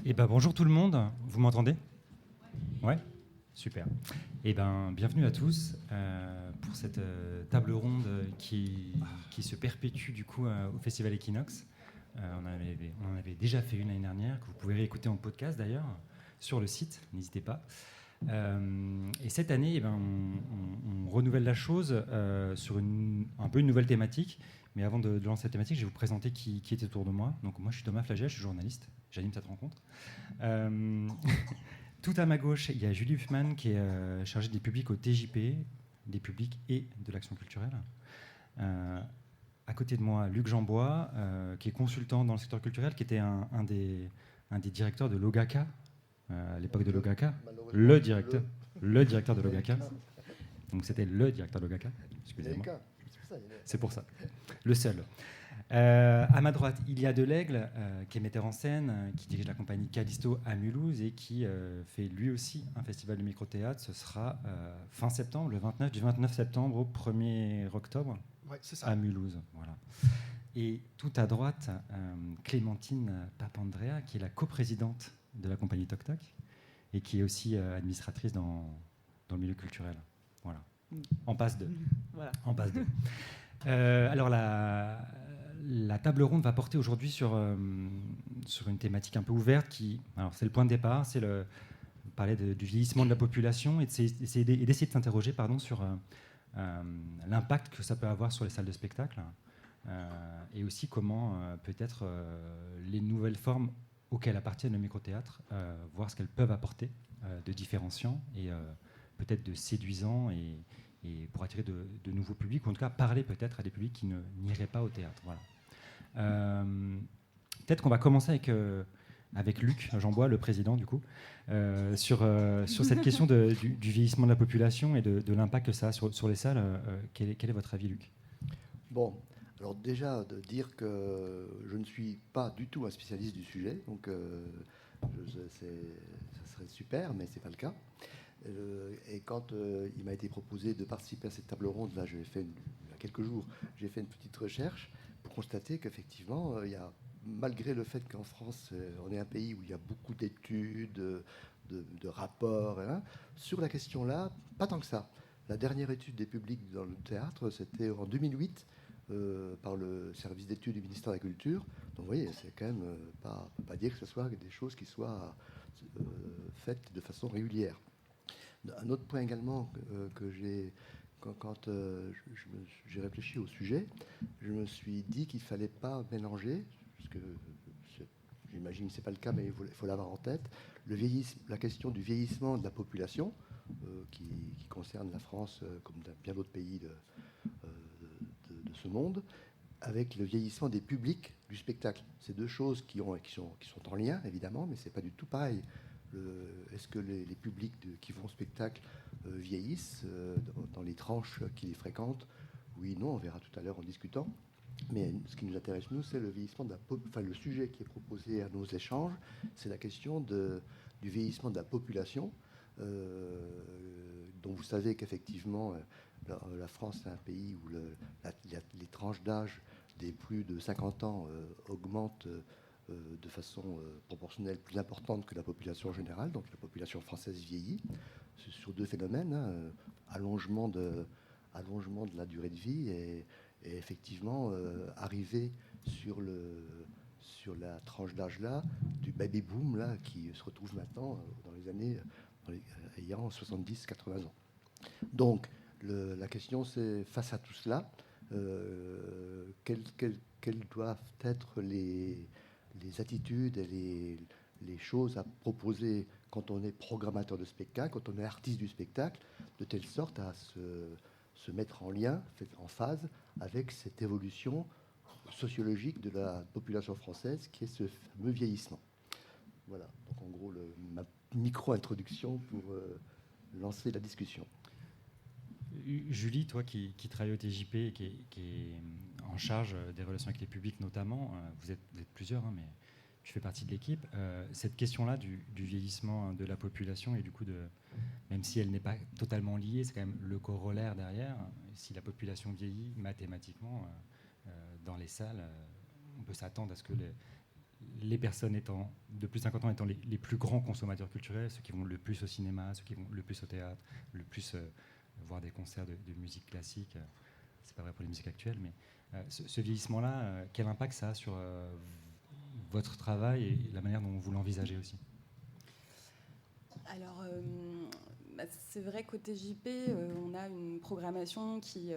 Eh ben, bonjour tout le monde, vous m'entendez? Ouais. Super. Eh ben, bienvenue à tous pour cette table ronde qui se perpétue du coup au Festival Equinox. On en avait déjà fait une l'année dernière, que vous pouvez réécouter en podcast d'ailleurs, sur le site, n'hésitez pas. Et cette année, eh ben, on renouvelle la chose sur un peu une nouvelle thématique. Mais avant de lancer cette thématique, je vais vous présenter qui est autour de moi. Donc moi, je suis Thomas Flagel, je suis journaliste, j'anime cette rencontre. Tout à ma gauche, il y a Julie Huffman qui est chargée des publics au TJP, des publics et de l'action culturelle. À côté de moi, Luc Jambois, qui est consultant dans le secteur culturel, qui était un des directeurs de l'OGACA, à l'époque de l'OGACA, le directeur de l'OGACA. Donc c'était le directeur de l'OGACA, excusez-moi. C'est pour ça, le seul. À ma droite, Ilia Delaigle, qui est metteur en scène, qui dirige la compagnie Callisto à Mulhouse et qui fait lui aussi un festival de micro-théâtre. Ce sera fin septembre, du 29 septembre au 1er octobre, ouais, c'est ça. à Mulhouse. Voilà. Et tout à droite, Clémentine Papandrea, qui est la coprésidente de la compagnie Toc Toc et qui est aussi administratrice dans le milieu culturel. Voilà. En passe d'eux. Voilà. En passe d'eux. Alors la table ronde va porter aujourd'hui sur une thématique un peu ouverte alors c'est le point de départ, c'est parler du vieillissement de la population et d'essayer de s'interroger sur l'impact que ça peut avoir sur les salles de spectacle et aussi comment peut-être les nouvelles formes auxquelles appartiennent le micro-théâtre, voir ce qu'elles peuvent apporter de différenciant et peut-être de séduisant et pour attirer de nouveaux publics, ou en tout cas parler peut-être à des publics qui n'iraient pas au théâtre. Voilà. Peut-être qu'on va commencer avec Luc Jambois, le président du coup, sur cette question du vieillissement de la population et de l'impact que ça a sur les salles. Quel est votre avis, Luc? Bon, alors déjà de dire que je ne suis pas du tout un spécialiste du sujet, donc ça serait super, mais c'est pas le cas. Et quand il m'a été proposé de participer à cette table ronde, là, il y a quelques jours, j'ai fait une petite recherche pour constater qu'effectivement, malgré le fait qu'en France, on est un pays où il y a beaucoup d'études, de rapports, hein, sur la question-là, pas tant que ça. La dernière étude des publics dans le théâtre, c'était en 2008, par le service d'études du ministère de la Culture. Donc vous voyez, c'est quand même on peut pas dire que ce soit des choses qui soient faites de façon régulière. Un autre point également que j'ai, quand j'ai réfléchi au sujet, je me suis dit qu'il ne fallait pas mélanger, parce que j'imagine que ce n'est pas le cas, mais il faut l'avoir en tête, la question du vieillissement de la population, qui concerne la France comme bien d'autres pays de ce monde, avec le vieillissement des publics du spectacle. C'est deux choses qui sont en lien, évidemment, mais ce n'est pas du tout pareil. Est-ce que les publics qui vont au spectacle vieillissent dans les tranches qui les fréquentent? Oui, non, on verra tout à l'heure en discutant. Mais ce qui nous intéresse, nous, c'est le vieillissement le sujet qui est proposé à nos échanges, c'est la question du vieillissement de la population, dont vous savez qu'effectivement, la France est un pays où les tranches d'âge des plus de 50 ans augmentent de façon proportionnelle plus importante que la population générale. Donc la population française vieillit sur deux phénomènes, hein, allongement de la durée de vie et effectivement arriver sur la tranche d'âge là du baby boom là qui se retrouve maintenant dans les années ayant 70-80 ans. Donc la question c'est, face à tout cela, quelles doivent être les attitudes et les choses à proposer quand on est programmateur de spectacle, quand on est artiste du spectacle, de telle sorte à se mettre en lien, en phase avec cette évolution sociologique de la population française qui est ce fameux vieillissement. Voilà, donc en gros ma micro-introduction pour lancer la discussion. Julie, toi qui travaille au TJP et qui est en charge des relations avec les publics notamment, vous êtes plusieurs, hein, mais tu fais partie de l'équipe. Cette question-là du vieillissement de la population et du coup, même si elle n'est pas totalement liée, c'est quand même le corollaire derrière. Si la population vieillit, mathématiquement, dans les salles, on peut s'attendre à ce que les personnes étant de plus de 50 ans étant les plus grands consommateurs culturels, ceux qui vont le plus au cinéma, ceux qui vont le plus au théâtre, le plus voir des concerts de musique classique. C'est pas vrai pour les musiques actuelles, mais ce vieillissement-là, quel impact ça a sur votre travail et la manière dont vous l'envisagez aussi? Alors, c'est vrai qu'au TJP, on a une programmation qui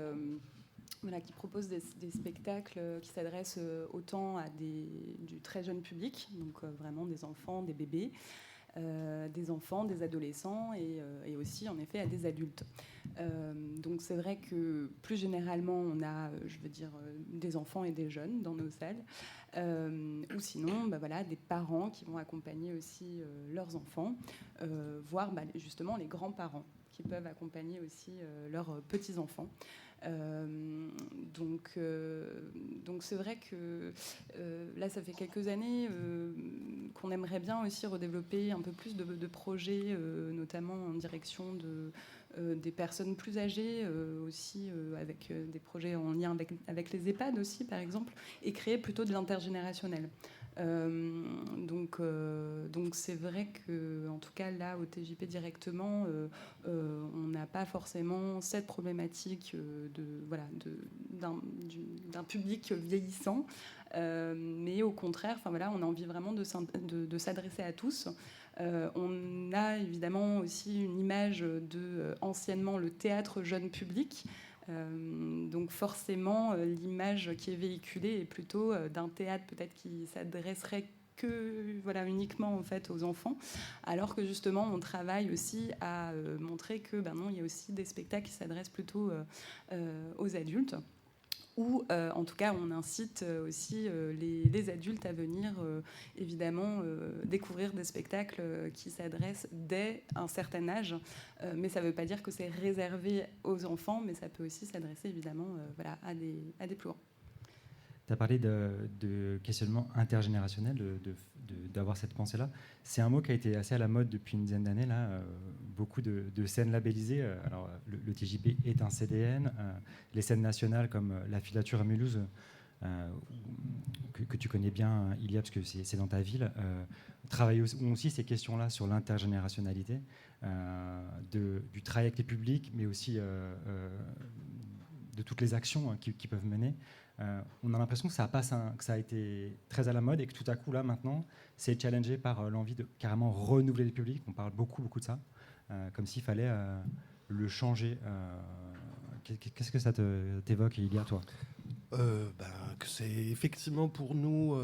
propose des spectacles qui s'adressent autant à du très jeune public, donc vraiment des enfants, des bébés, des enfants, des adolescents et aussi en effet à des adultes. Donc c'est vrai que plus généralement on a, des enfants et des jeunes dans nos salles, ou sinon des parents qui vont accompagner aussi leurs enfants, voire justement les grands-parents qui peuvent accompagner aussi leurs petits-enfants. Donc c'est vrai que là, ça fait quelques années qu'on aimerait bien aussi redévelopper un peu plus de projets, notamment en direction des personnes plus âgées, aussi avec des projets en lien avec les EHPAD aussi, par exemple, et créer plutôt de l'intergénérationnel. Donc c'est vrai que, en tout cas là au TJP directement, on n'a pas forcément cette problématique d'un public vieillissant, mais au contraire, on a envie vraiment de s'adresser à tous. On a évidemment aussi une image de anciennement le théâtre jeune public. Donc forcément, l'image qui est véhiculée est plutôt d'un théâtre peut-être qui s'adresserait uniquement en fait aux enfants, alors que justement on travaille aussi à montrer que non, il y a aussi des spectacles qui s'adressent plutôt aux adultes. Ou en tout cas on incite aussi les adultes à venir évidemment découvrir des spectacles qui s'adressent dès un certain âge, mais ça ne veut pas dire que c'est réservé aux enfants, mais ça peut aussi s'adresser évidemment à des plus grands. Tu as parlé de questionnement intergénérationnel, d'avoir cette pensée-là. C'est un mot qui a été assez à la mode depuis une dizaine d'années. Là, beaucoup de scènes labellisées. Alors, le TJP est un CDN. Les scènes nationales comme la Filature à Mulhouse, que tu connais bien, Ilia, parce que c'est dans ta ville, travaillent aussi ces questions-là sur l'intergénérationnalité, du travail avec les publics, mais aussi de toutes les actions qui peuvent mener. On a l'impression que ça a été très à la mode et que tout à coup, là, maintenant, c'est challengé par l'envie de carrément renouveler le public. On parle beaucoup de ça, comme s'il fallait le changer. Qu'est-ce que ça t'évoque, Ilia, toi? Que c'est effectivement pour nous,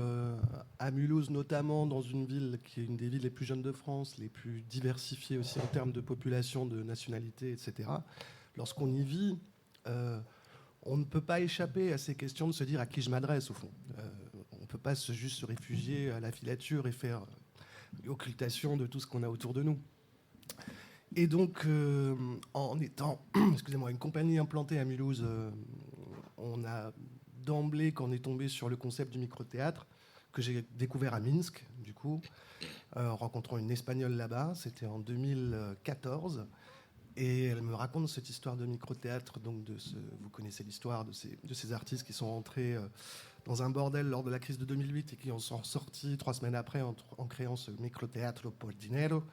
à Mulhouse notamment, dans une ville qui est une des villes les plus jeunes de France, les plus diversifiées aussi en termes de population, de nationalité, etc. Lorsqu'on y vit, on ne peut pas échapper à ces questions de se dire à qui je m'adresse, au fond. On ne peut pas juste se réfugier à la filature et faire l'occultation de tout ce qu'on a autour de nous. Et donc, en étant une compagnie implantée à Mulhouse, on a d'emblée, quand on est tombé sur le concept du micro-théâtre, que j'ai découvert à Minsk, du coup, en rencontrant une Espagnole là-bas, c'était en 2014. Et elle me raconte cette histoire de micro-théâtre. Donc vous connaissez l'histoire de ces artistes qui sont entrés dans un bordel lors de la crise de 2008 et qui en sont sortis 3 semaines après en créant ce micro-théâtre por dinero.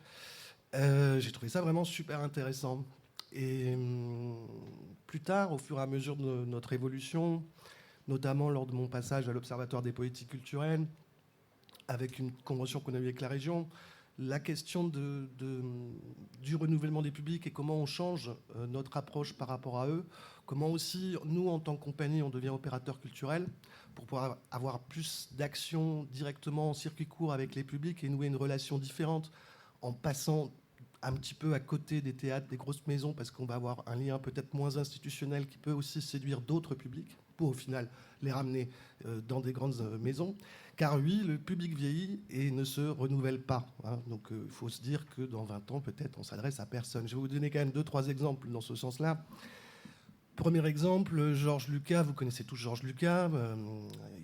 J'ai trouvé ça vraiment super intéressant. Et plus tard, au fur et à mesure de notre évolution, notamment lors de mon passage à l'Observatoire des poétiques culturelles, avec une convention qu'on a eue avec la région, la question du renouvellement des publics et comment on change notre approche par rapport à eux, comment aussi, nous, en tant que compagnie, on devient opérateur culturel pour pouvoir avoir plus d'actions directement en circuit court avec les publics et nouer une relation différente en passant un petit peu à côté des théâtres, des grosses maisons, parce qu'on va avoir un lien peut-être moins institutionnel qui peut aussi séduire d'autres publics pour, au final, les ramener dans des grandes maisons. Car oui, le public vieillit et ne se renouvelle pas. Hein. Donc il faut se dire que dans 20 ans, peut-être, on s'adresse à personne. Je vais vous donner quand même 2-3 exemples dans ce sens-là. Premier exemple, Georges Lucas. Vous connaissez tous Georges Lucas.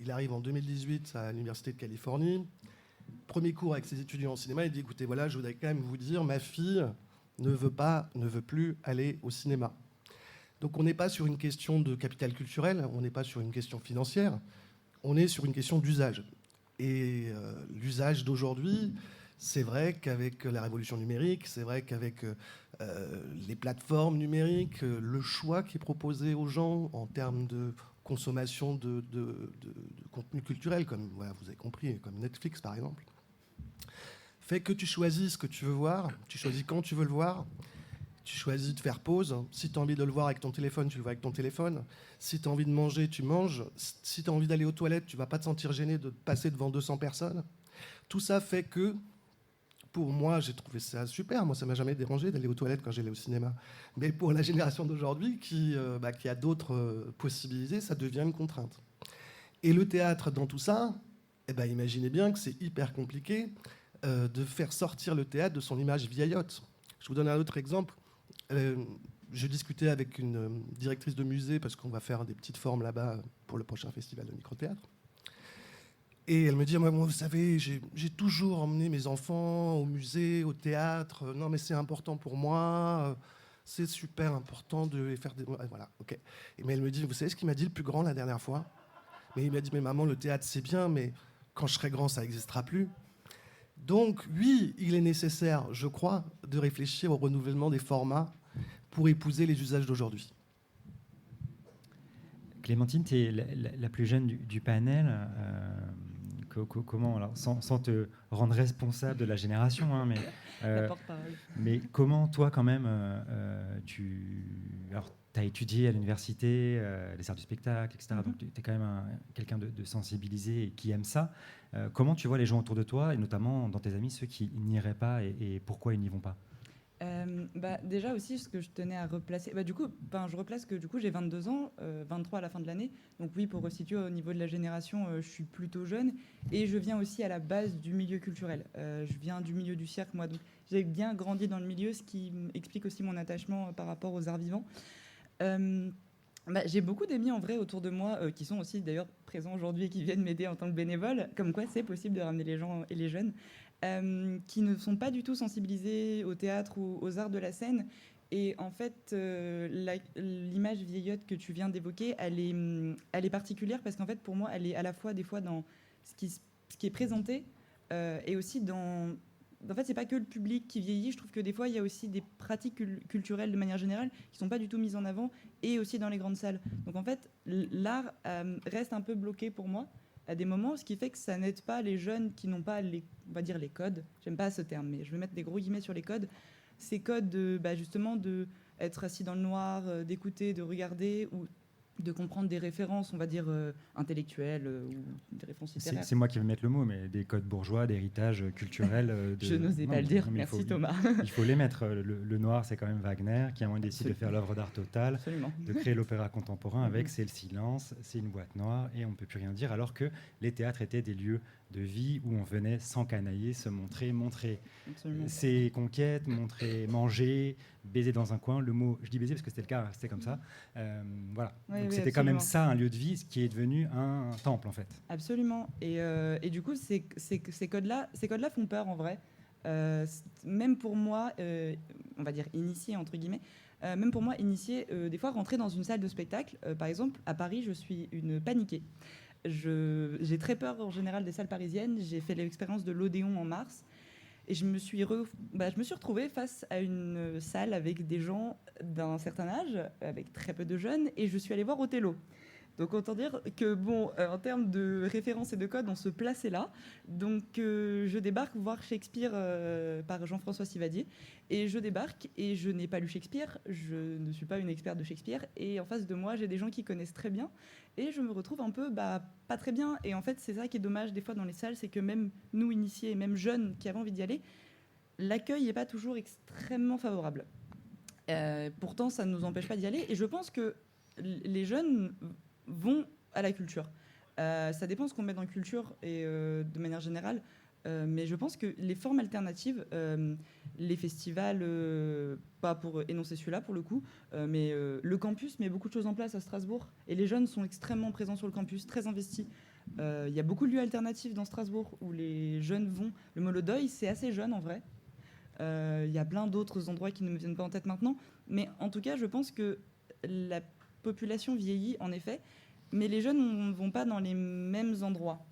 Il arrive en 2018 à l'Université de Californie. Premier cours avec ses étudiants en cinéma. Il dit, écoutez, voilà, je voudrais quand même vous dire, ma fille ne veut plus aller au cinéma. Donc on n'est pas sur une question de capital culturel, on n'est pas sur une question financière, on est sur une question d'usage. Et l'usage d'aujourd'hui, c'est vrai qu'avec la révolution numérique, c'est vrai qu'avec les plateformes numériques, le choix qui est proposé aux gens en termes de consommation de contenu culturel, comme voilà, vous avez compris, comme Netflix par exemple, fait que tu choisis ce que tu veux voir, tu choisis quand tu veux le voir, tu choisis de faire pause. Si tu as envie de le voir avec ton téléphone, tu le vois avec ton téléphone. Si tu as envie de manger, tu manges. Si tu as envie d'aller aux toilettes, tu ne vas pas te sentir gêné de passer devant 200 personnes. Tout ça fait que, pour moi, j'ai trouvé ça super. Moi, ça ne m'a jamais dérangé d'aller aux toilettes quand j'allais au cinéma. Mais pour la génération d'aujourd'hui, qui a d'autres possibilités, ça devient une contrainte. Et le théâtre, dans tout ça, imaginez bien que c'est hyper compliqué de faire sortir le théâtre de son image vieillotte. Je vous donne un autre exemple. Je discutais avec une directrice de musée parce qu'on va faire des petites formes là-bas pour le prochain festival de micro-théâtre. Et elle me dit, moi vous savez, j'ai toujours emmené mes enfants au musée, au théâtre. Non, mais c'est important pour moi. C'est super important de les faire des... Voilà, ok. Mais elle me dit, vous savez ce qu'il m'a dit le plus grand la dernière fois? Mais il m'a dit, mais maman, le théâtre c'est bien, mais quand je serai grand, ça n'existera plus. Donc oui, il est nécessaire, je crois, de réfléchir au renouvellement des formats pour épouser les usages d'aujourd'hui. Clémentine, tu es la plus jeune du panel. Comment, alors, sans te rendre responsable de la génération, hein, mais comment toi quand même, tu as étudié à l'université, les arts du spectacle, etc. Donc tu es quand même quelqu'un de sensibilisé et qui aime ça. Comment tu vois les gens autour de toi, et notamment dans tes amis, ceux qui n'iraient pas et pourquoi ils n'y vont pas? Déjà aussi, ce que je tenais à replacer, je replace que du coup j'ai 22 ans, 23 à la fin de l'année. Donc oui, pour resituer au niveau de la génération, je suis plutôt jeune et je viens aussi à la base du milieu culturel. Je viens du milieu du cirque, moi, donc j'ai bien grandi dans le milieu, ce qui explique aussi mon attachement par rapport aux arts vivants. J'ai beaucoup d'amis en vrai autour de moi qui sont aussi d'ailleurs présents aujourd'hui et qui viennent m'aider en tant que bénévole, comme quoi c'est possible de ramener les gens et les jeunes. Qui ne sont pas du tout sensibilisés au théâtre ou aux arts de la scène. Et en fait, l'image vieillotte que tu viens d'évoquer, elle est particulière parce qu'en fait, pour moi, elle est à la fois des fois dans ce qui est présenté et aussi dans... En fait, c'est pas que le public qui vieillit. Je trouve que des fois, il y a aussi des pratiques culturelles de manière générale qui sont pas du tout mises en avant et aussi dans les grandes salles. Donc en fait, l'art reste un peu bloqué pour moi à des moments, ce qui fait que ça n'aide pas les jeunes qui n'ont pas on va dire les codes. J'aime pas ce terme, mais je vais mettre des gros guillemets sur les codes. Ces codes justement de être assis dans le noir, d'écouter, de regarder ou de comprendre des références, on va dire intellectuelles ou des références littéraires. C'est moi qui vais mettre le mot, mais des codes bourgeois, d'héritage culturel. Je n'osais pas le dire. Merci Thomas. Il faut les mettre. Le noir, c'est quand même Wagner qui a moins décidé de faire l'œuvre d'art totale, de créer l'opéra contemporain avec c'est le silence, c'est une boîte noire et on ne peut plus rien dire, alors que les théâtres étaient des lieux de vie où on venait s'encanailler, se montrer ses conquêtes, manger, baiser dans un coin. Le mot, je dis baiser parce que c'était le cas, c'était comme ça. Voilà. Oui, donc oui, c'était quand même ça, un lieu de vie, ce qui est devenu un temple en fait. Absolument. Et du coup, ces codes-là font peur en vrai. Même pour moi, on va dire initié entre guillemets. Même pour moi, initié, des fois rentrer dans une salle de spectacle, par exemple, à Paris, je suis une paniquée. J'ai très peur en général des salles parisiennes. J'ai fait l'expérience de l'Odéon en mars et je me suis retrouvée face à une salle avec des gens d'un certain âge, avec très peu de jeunes, et je suis allée voir Othello. Donc autant dire que en termes de références et de codes, on se plaçait là. Donc je débarque voir Shakespeare par Jean-François Sivadier. Et je débarque et je n'ai pas lu Shakespeare. Je ne suis pas une experte de Shakespeare. Et en face de moi, j'ai des gens qui connaissent très bien. Et je me retrouve un peu pas très bien. Et en fait, c'est ça qui est dommage des fois dans les salles, c'est que même nous, initiés, même jeunes qui avons envie d'y aller, l'accueil n'est pas toujours extrêmement favorable. Pourtant, ça ne nous empêche pas d'y aller. Et je pense que les jeunes vont à la culture. Ça dépend ce qu'on met dans culture et de manière générale. Mais je pense que les formes alternatives, les festivals, pas pour énoncer celui-là pour le coup, mais le campus met beaucoup de choses en place à Strasbourg. Et les jeunes sont extrêmement présents sur le campus, très investis. Il y a beaucoup de lieux alternatifs dans Strasbourg où les jeunes vont. Le Molodeuil, c'est assez jeune en vrai. Il y a plein d'autres endroits qui ne me viennent pas en tête maintenant. Mais en tout cas, je pense que la population vieillit, en effet, mais les jeunes ne vont pas dans les mêmes endroits.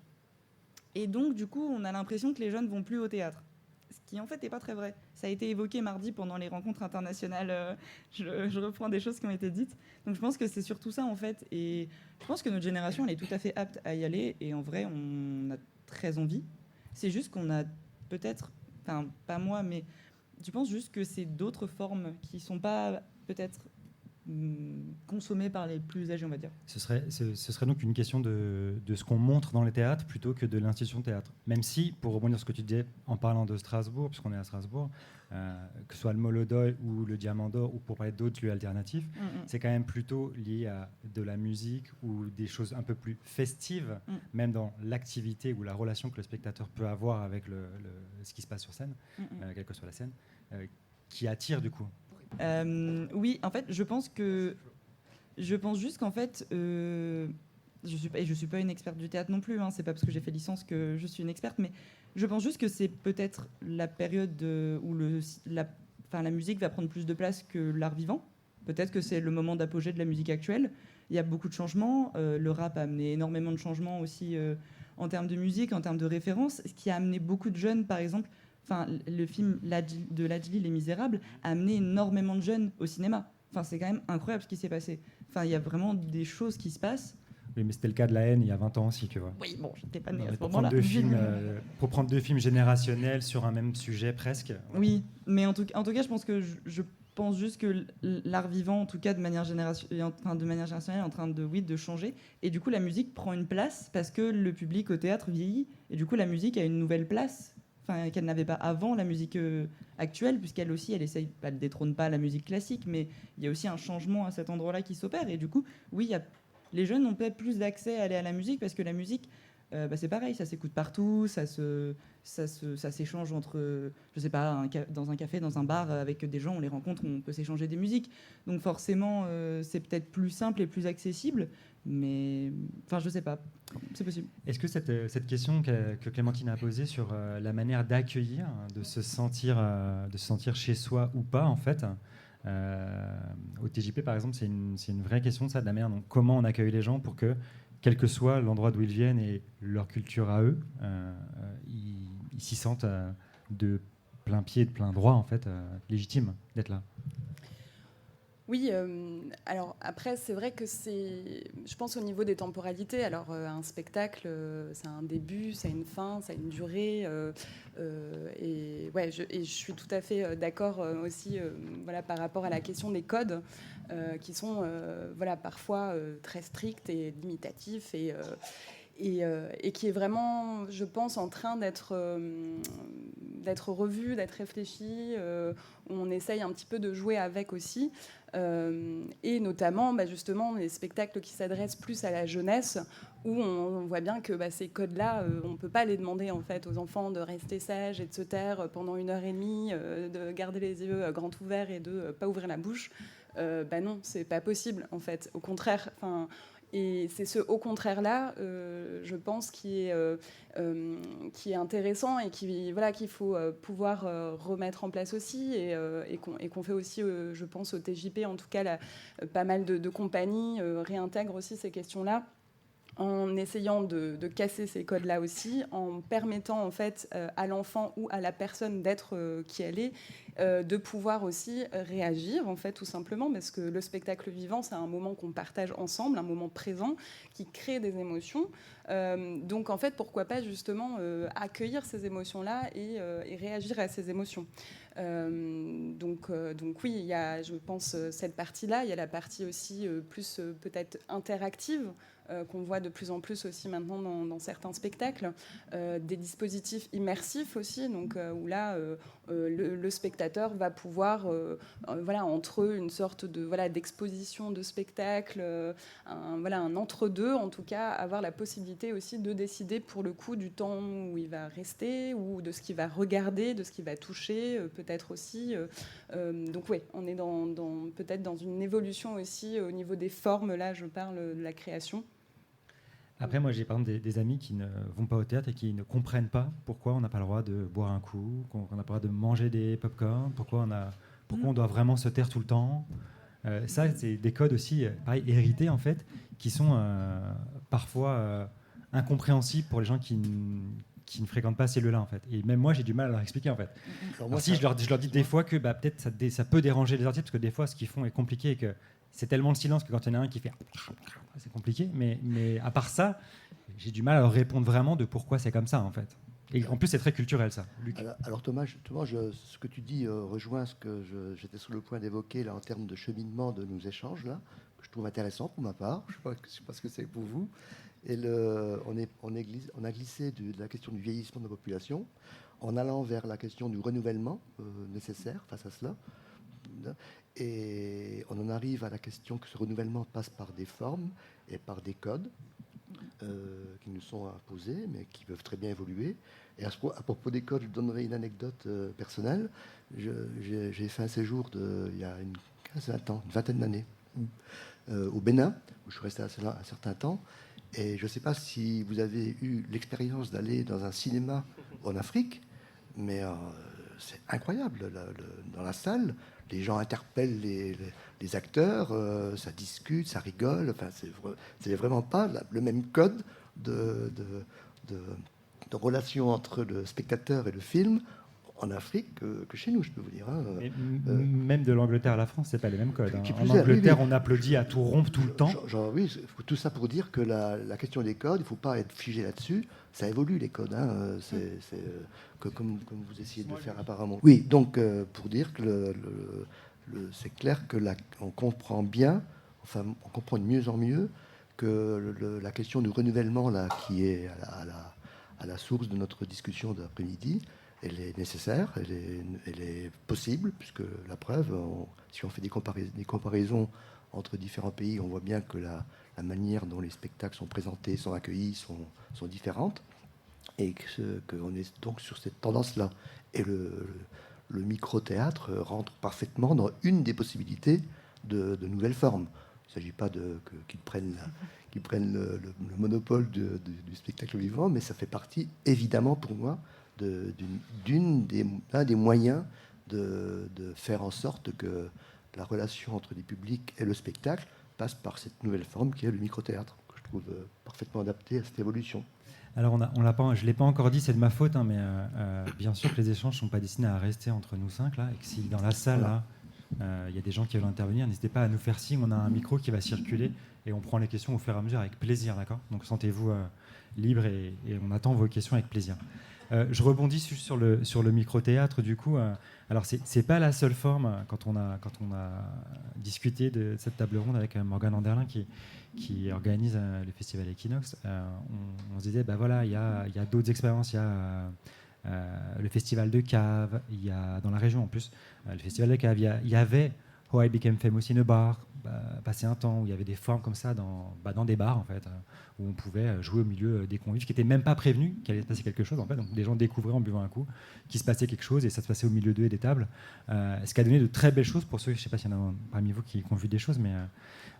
Et donc, du coup, on a l'impression que les jeunes vont plus au théâtre. Ce qui, en fait, n'est pas très vrai. Ça a été évoqué mardi pendant les rencontres internationales. Je reprends des choses qui ont été dites. Donc, je pense que c'est surtout ça, en fait. Et je pense que notre génération, elle est tout à fait apte à y aller. Et en vrai, on a très envie. C'est juste qu'on a peut-être... Enfin, pas moi, mais je pense juste que c'est d'autres formes qui ne sont pas peut-être consommées par les plus âgés, on va dire. Ce serait donc une question de ce qu'on montre dans les théâtres plutôt que de l'institution de théâtre. Même si, pour rebondir sur ce que tu disais en parlant de Strasbourg, puisqu'on est à Strasbourg, que ce soit le Molodoy ou le Diamant d'Or, ou pour parler d'autres lieux alternatifs, c'est quand même plutôt lié à de la musique ou des choses un peu plus festives, même dans l'activité ou la relation que le spectateur peut avoir avec ce qui se passe sur scène, quelle que soit la scène, qui attire du coup. Oui, en fait, je pense juste qu'en fait, je suis pas une experte du théâtre non plus. Hein, c'est pas parce que j'ai fait licence que je suis une experte, mais je pense juste que c'est peut-être la période où la musique va prendre plus de place que l'art vivant. Peut-être que c'est le moment d'apogée de la musique actuelle. Il y a beaucoup de changements. Le rap a amené énormément de changements aussi en termes de musique, en termes de références, ce qui a amené beaucoup de jeunes, par exemple. Enfin, le film de Ladjli, Les Misérables, a amené énormément de jeunes au cinéma. Enfin, c'est quand même incroyable ce qui s'est passé. Enfin, il y a vraiment des choses qui se passent. Oui, mais c'était le cas de La Haine il y a 20 ans aussi, tu vois. Oui, bon, j'étais pas née à ce pour moment-là. pour prendre deux films générationnels sur un même sujet presque. Oui, mais en tout cas, je pense que je pense juste que l'art vivant, en tout cas de manière générationnelle, est en train de changer. Et du coup, la musique prend une place parce que le public au théâtre vieillit. Et du coup, la musique a une nouvelle place. Enfin, qu'elle n'avait pas avant la musique actuelle, puisqu'elle aussi, elle détrône pas la musique classique, mais il y a aussi un changement à cet endroit-là qui s'opère. Et du coup, oui, les jeunes ont peut-être plus d'accès à aller à la musique, parce que la musique, c'est pareil, ça s'écoute partout, ça s'échange entre, je sais pas, dans un café, dans un bar, avec des gens, on les rencontre, on peut s'échanger des musiques. Donc forcément, c'est peut-être plus simple et plus accessible, mais enfin, je sais pas, c'est possible. Est-ce que cette question que Clémentine a posée sur la manière d'accueillir, de se sentir chez soi ou pas, en fait, au TJP par exemple, c'est une vraie question, ça, de la manière dont comment on accueille les gens pour que, quel que soit l'endroit d'où ils viennent et leur culture à eux, ils s'y sentent de plein pied et de plein droit, en fait, légitime d'être là. Oui, alors après, c'est vrai que je pense au niveau des temporalités. Alors, un spectacle, ça a un début, ça a une fin, ça a une durée. Et je suis tout à fait d'accord aussi voilà, par rapport à la question des codes qui sont voilà, parfois très stricts et limitatifs et qui est vraiment, je pense, en train d'être revu, d'être réfléchi, où on essaye un petit peu de jouer avec aussi. Et notamment, justement, les spectacles qui s'adressent plus à la jeunesse, où on voit bien que ces codes-là, on ne peut pas les demander en fait, aux enfants de rester sages et de se taire pendant 1h30, de garder les yeux grands ouverts et de ne pas ouvrir la bouche. Non, c'est pas possible, en fait. Au contraire, et c'est ce au contraire-là, je pense, qui est intéressant et qu'il faut pouvoir remettre en place aussi et qu'on fait aussi, je pense, au TJP, en tout cas, pas mal de compagnies réintègrent aussi ces questions-là, en essayant de casser ces codes-là aussi, en permettant en fait à l'enfant ou à la personne d'être qui elle est, de pouvoir aussi réagir en fait tout simplement, parce que le spectacle vivant, c'est un moment qu'on partage ensemble, un moment présent qui crée des émotions. Donc en fait, pourquoi pas justement accueillir ces émotions-là et réagir à ces émotions. Donc oui, il y a, je pense, cette partie-là. Il y a la partie aussi plus peut-être interactive, qu'on voit de plus en plus aussi maintenant dans certains spectacles, des dispositifs immersifs aussi, donc, où là, le spectateur va pouvoir, voilà, entre eux, une sorte de, voilà, d'exposition de spectacle, un entre-deux, en tout cas, avoir la possibilité aussi de décider pour le coup du temps où il va rester, ou de ce qu'il va regarder, de ce qu'il va toucher, peut-être aussi. Donc oui, on est peut-être dans une évolution aussi au niveau des formes, là je parle de la création. Après, moi, j'ai par exemple des amis qui ne vont pas au théâtre et qui ne comprennent pas pourquoi on n'a pas le droit de boire un coup, qu'on n'a pas le droit de manger des pop-corn, pourquoi on doit vraiment se taire tout le temps. Ça, c'est des codes aussi, pareil, hérités, en fait, qui sont parfois incompréhensible pour les gens qui ne fréquentent pas ces lieux-là, en fait. Et même moi, j'ai du mal à leur expliquer, en fait. Alors Alors si, je leur dis des fois que peut-être ça peut déranger les artistes, parce que des fois, ce qu'ils font est compliqué et que c'est tellement le silence que quand il y en a un qui fait... C'est compliqué, mais à part ça, j'ai du mal à leur répondre vraiment de pourquoi c'est comme ça, en fait. Et en plus, c'est très culturel, ça. Luc. Alors Thomas, ce que tu dis rejoint ce que j'étais sur le point d'évoquer là en termes de cheminement de nos échanges là, que je trouve intéressant pour ma part. Je sais pas ce que c'est pour vous. Et on a glissé de la question du vieillissement de la population en allant vers la question du renouvellement nécessaire face à cela. Et on en arrive à la question que ce renouvellement passe par des formes et par des codes qui nous sont imposés, mais qui peuvent très bien évoluer. Et à propos des codes, je donnerai une anecdote personnelle. J'ai fait un séjour il y a une vingtaine d'années, au Bénin, où je suis resté un certain temps. Et je ne sais pas si vous avez eu l'expérience d'aller dans un cinéma en Afrique, mais c'est incroyable. Dans la salle, les gens interpellent les acteurs, ça discute, ça rigole. Enfin, c'est vraiment pas le même code de relation entre le spectateur et le film en Afrique que chez nous, je peux vous dire. Hein. Même de l'Angleterre à la France, c'est pas les mêmes codes. Hein. En Oui, Angleterre, oui. on applaudit à tout rompre tout le temps. Oui, tout ça pour dire que la question des codes, il ne faut pas être figé là-dessus. Ça évolue, les codes. Hein. Comme vous essayez de le faire apparemment. Oui, donc pour dire que c'est clair que on comprend bien, enfin, on comprend de mieux en mieux que la question du renouvellement là, qui est à la source de notre discussion d'après-midi, elle est nécessaire, elle est possible, puisque la preuve, si on fait des comparaisons entre différents pays, on voit bien que la manière dont les spectacles sont présentés, sont accueillis, sont différentes, et qu'on est donc sur cette tendance-là. Et le micro-théâtre rentre parfaitement dans une des possibilités de nouvelles formes. Il ne s'agit pas qu'ils prennent le monopole du spectacle vivant, mais ça fait partie, évidemment, pour moi, d'un des moyens de faire en sorte que la relation entre les publics et le spectacle passe par cette nouvelle forme qui est le micro-théâtre, que je trouve parfaitement adapté à cette évolution. Alors, je ne l'ai pas encore dit, c'est de ma faute, hein, mais bien sûr que les échanges ne sont pas destinés à rester entre nous cinq, là, et que si dans la salle, là, il y a des gens qui veulent intervenir, n'hésitez pas à nous faire signe, on a un micro qui va circuler, et on prend les questions au fur et à mesure avec plaisir, d'accord ? Donc sentez-vous libre, et on attend vos questions avec plaisir. Je rebondis sur le micro-théâtre, du coup. Alors, c'est pas la seule forme, quand on a discuté de cette table ronde avec Morgane Anderlin, qui organise le festival Equinox, on se disait, voilà, il y a d'autres expériences, il y a le festival de Cave, il y a dans la région en plus, le festival de Cave, il y avait How I Became Famous in a Bar, passé un temps où il y avait des formes comme ça dans des bars en fait, où on pouvait jouer au milieu des convives qui n'étaient même pas prévenus qu'il allait se passer quelque chose en fait. Donc des gens découvraient en buvant un coup qu'il se passait quelque chose et ça se passait au milieu d'eux et des tables, ce qui a donné de très belles choses pour ceux, je ne sais pas s'il y en a parmi vous qui ont vu des choses, mais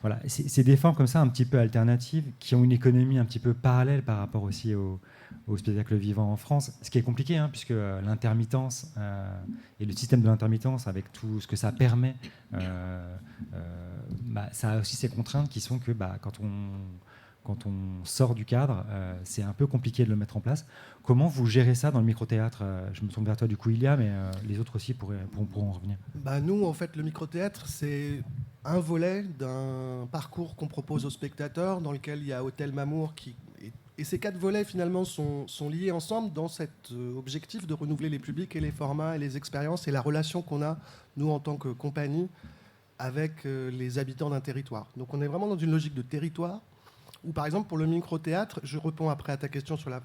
voilà, c'est des formes comme ça un petit peu alternatives qui ont une économie un petit peu parallèle par rapport aussi au spectacle vivant en France, ce qui est compliqué, hein, puisque l'intermittence et le système de l'intermittence, avec tout ce que ça permet, ça a aussi ses contraintes qui sont que quand on sort du cadre, c'est un peu compliqué de le mettre en place. Comment vous gérez ça dans le micro-théâtre ? Je me tourne vers toi du coup, Ilia, mais les autres aussi pourront en revenir. Nous, en fait, le micro-théâtre, c'est un volet d'un parcours qu'on propose aux spectateurs, dans lequel il y a Hôtel Mamour et ces 4 volets, finalement, sont liés ensemble dans cet objectif de renouveler les publics et les formats et les expériences et la relation qu'on a, nous, en tant que compagnie, avec les habitants d'un territoire. Donc on est vraiment dans une logique de territoire, où, par exemple, pour le micro-théâtre, je réponds après à ta question sur la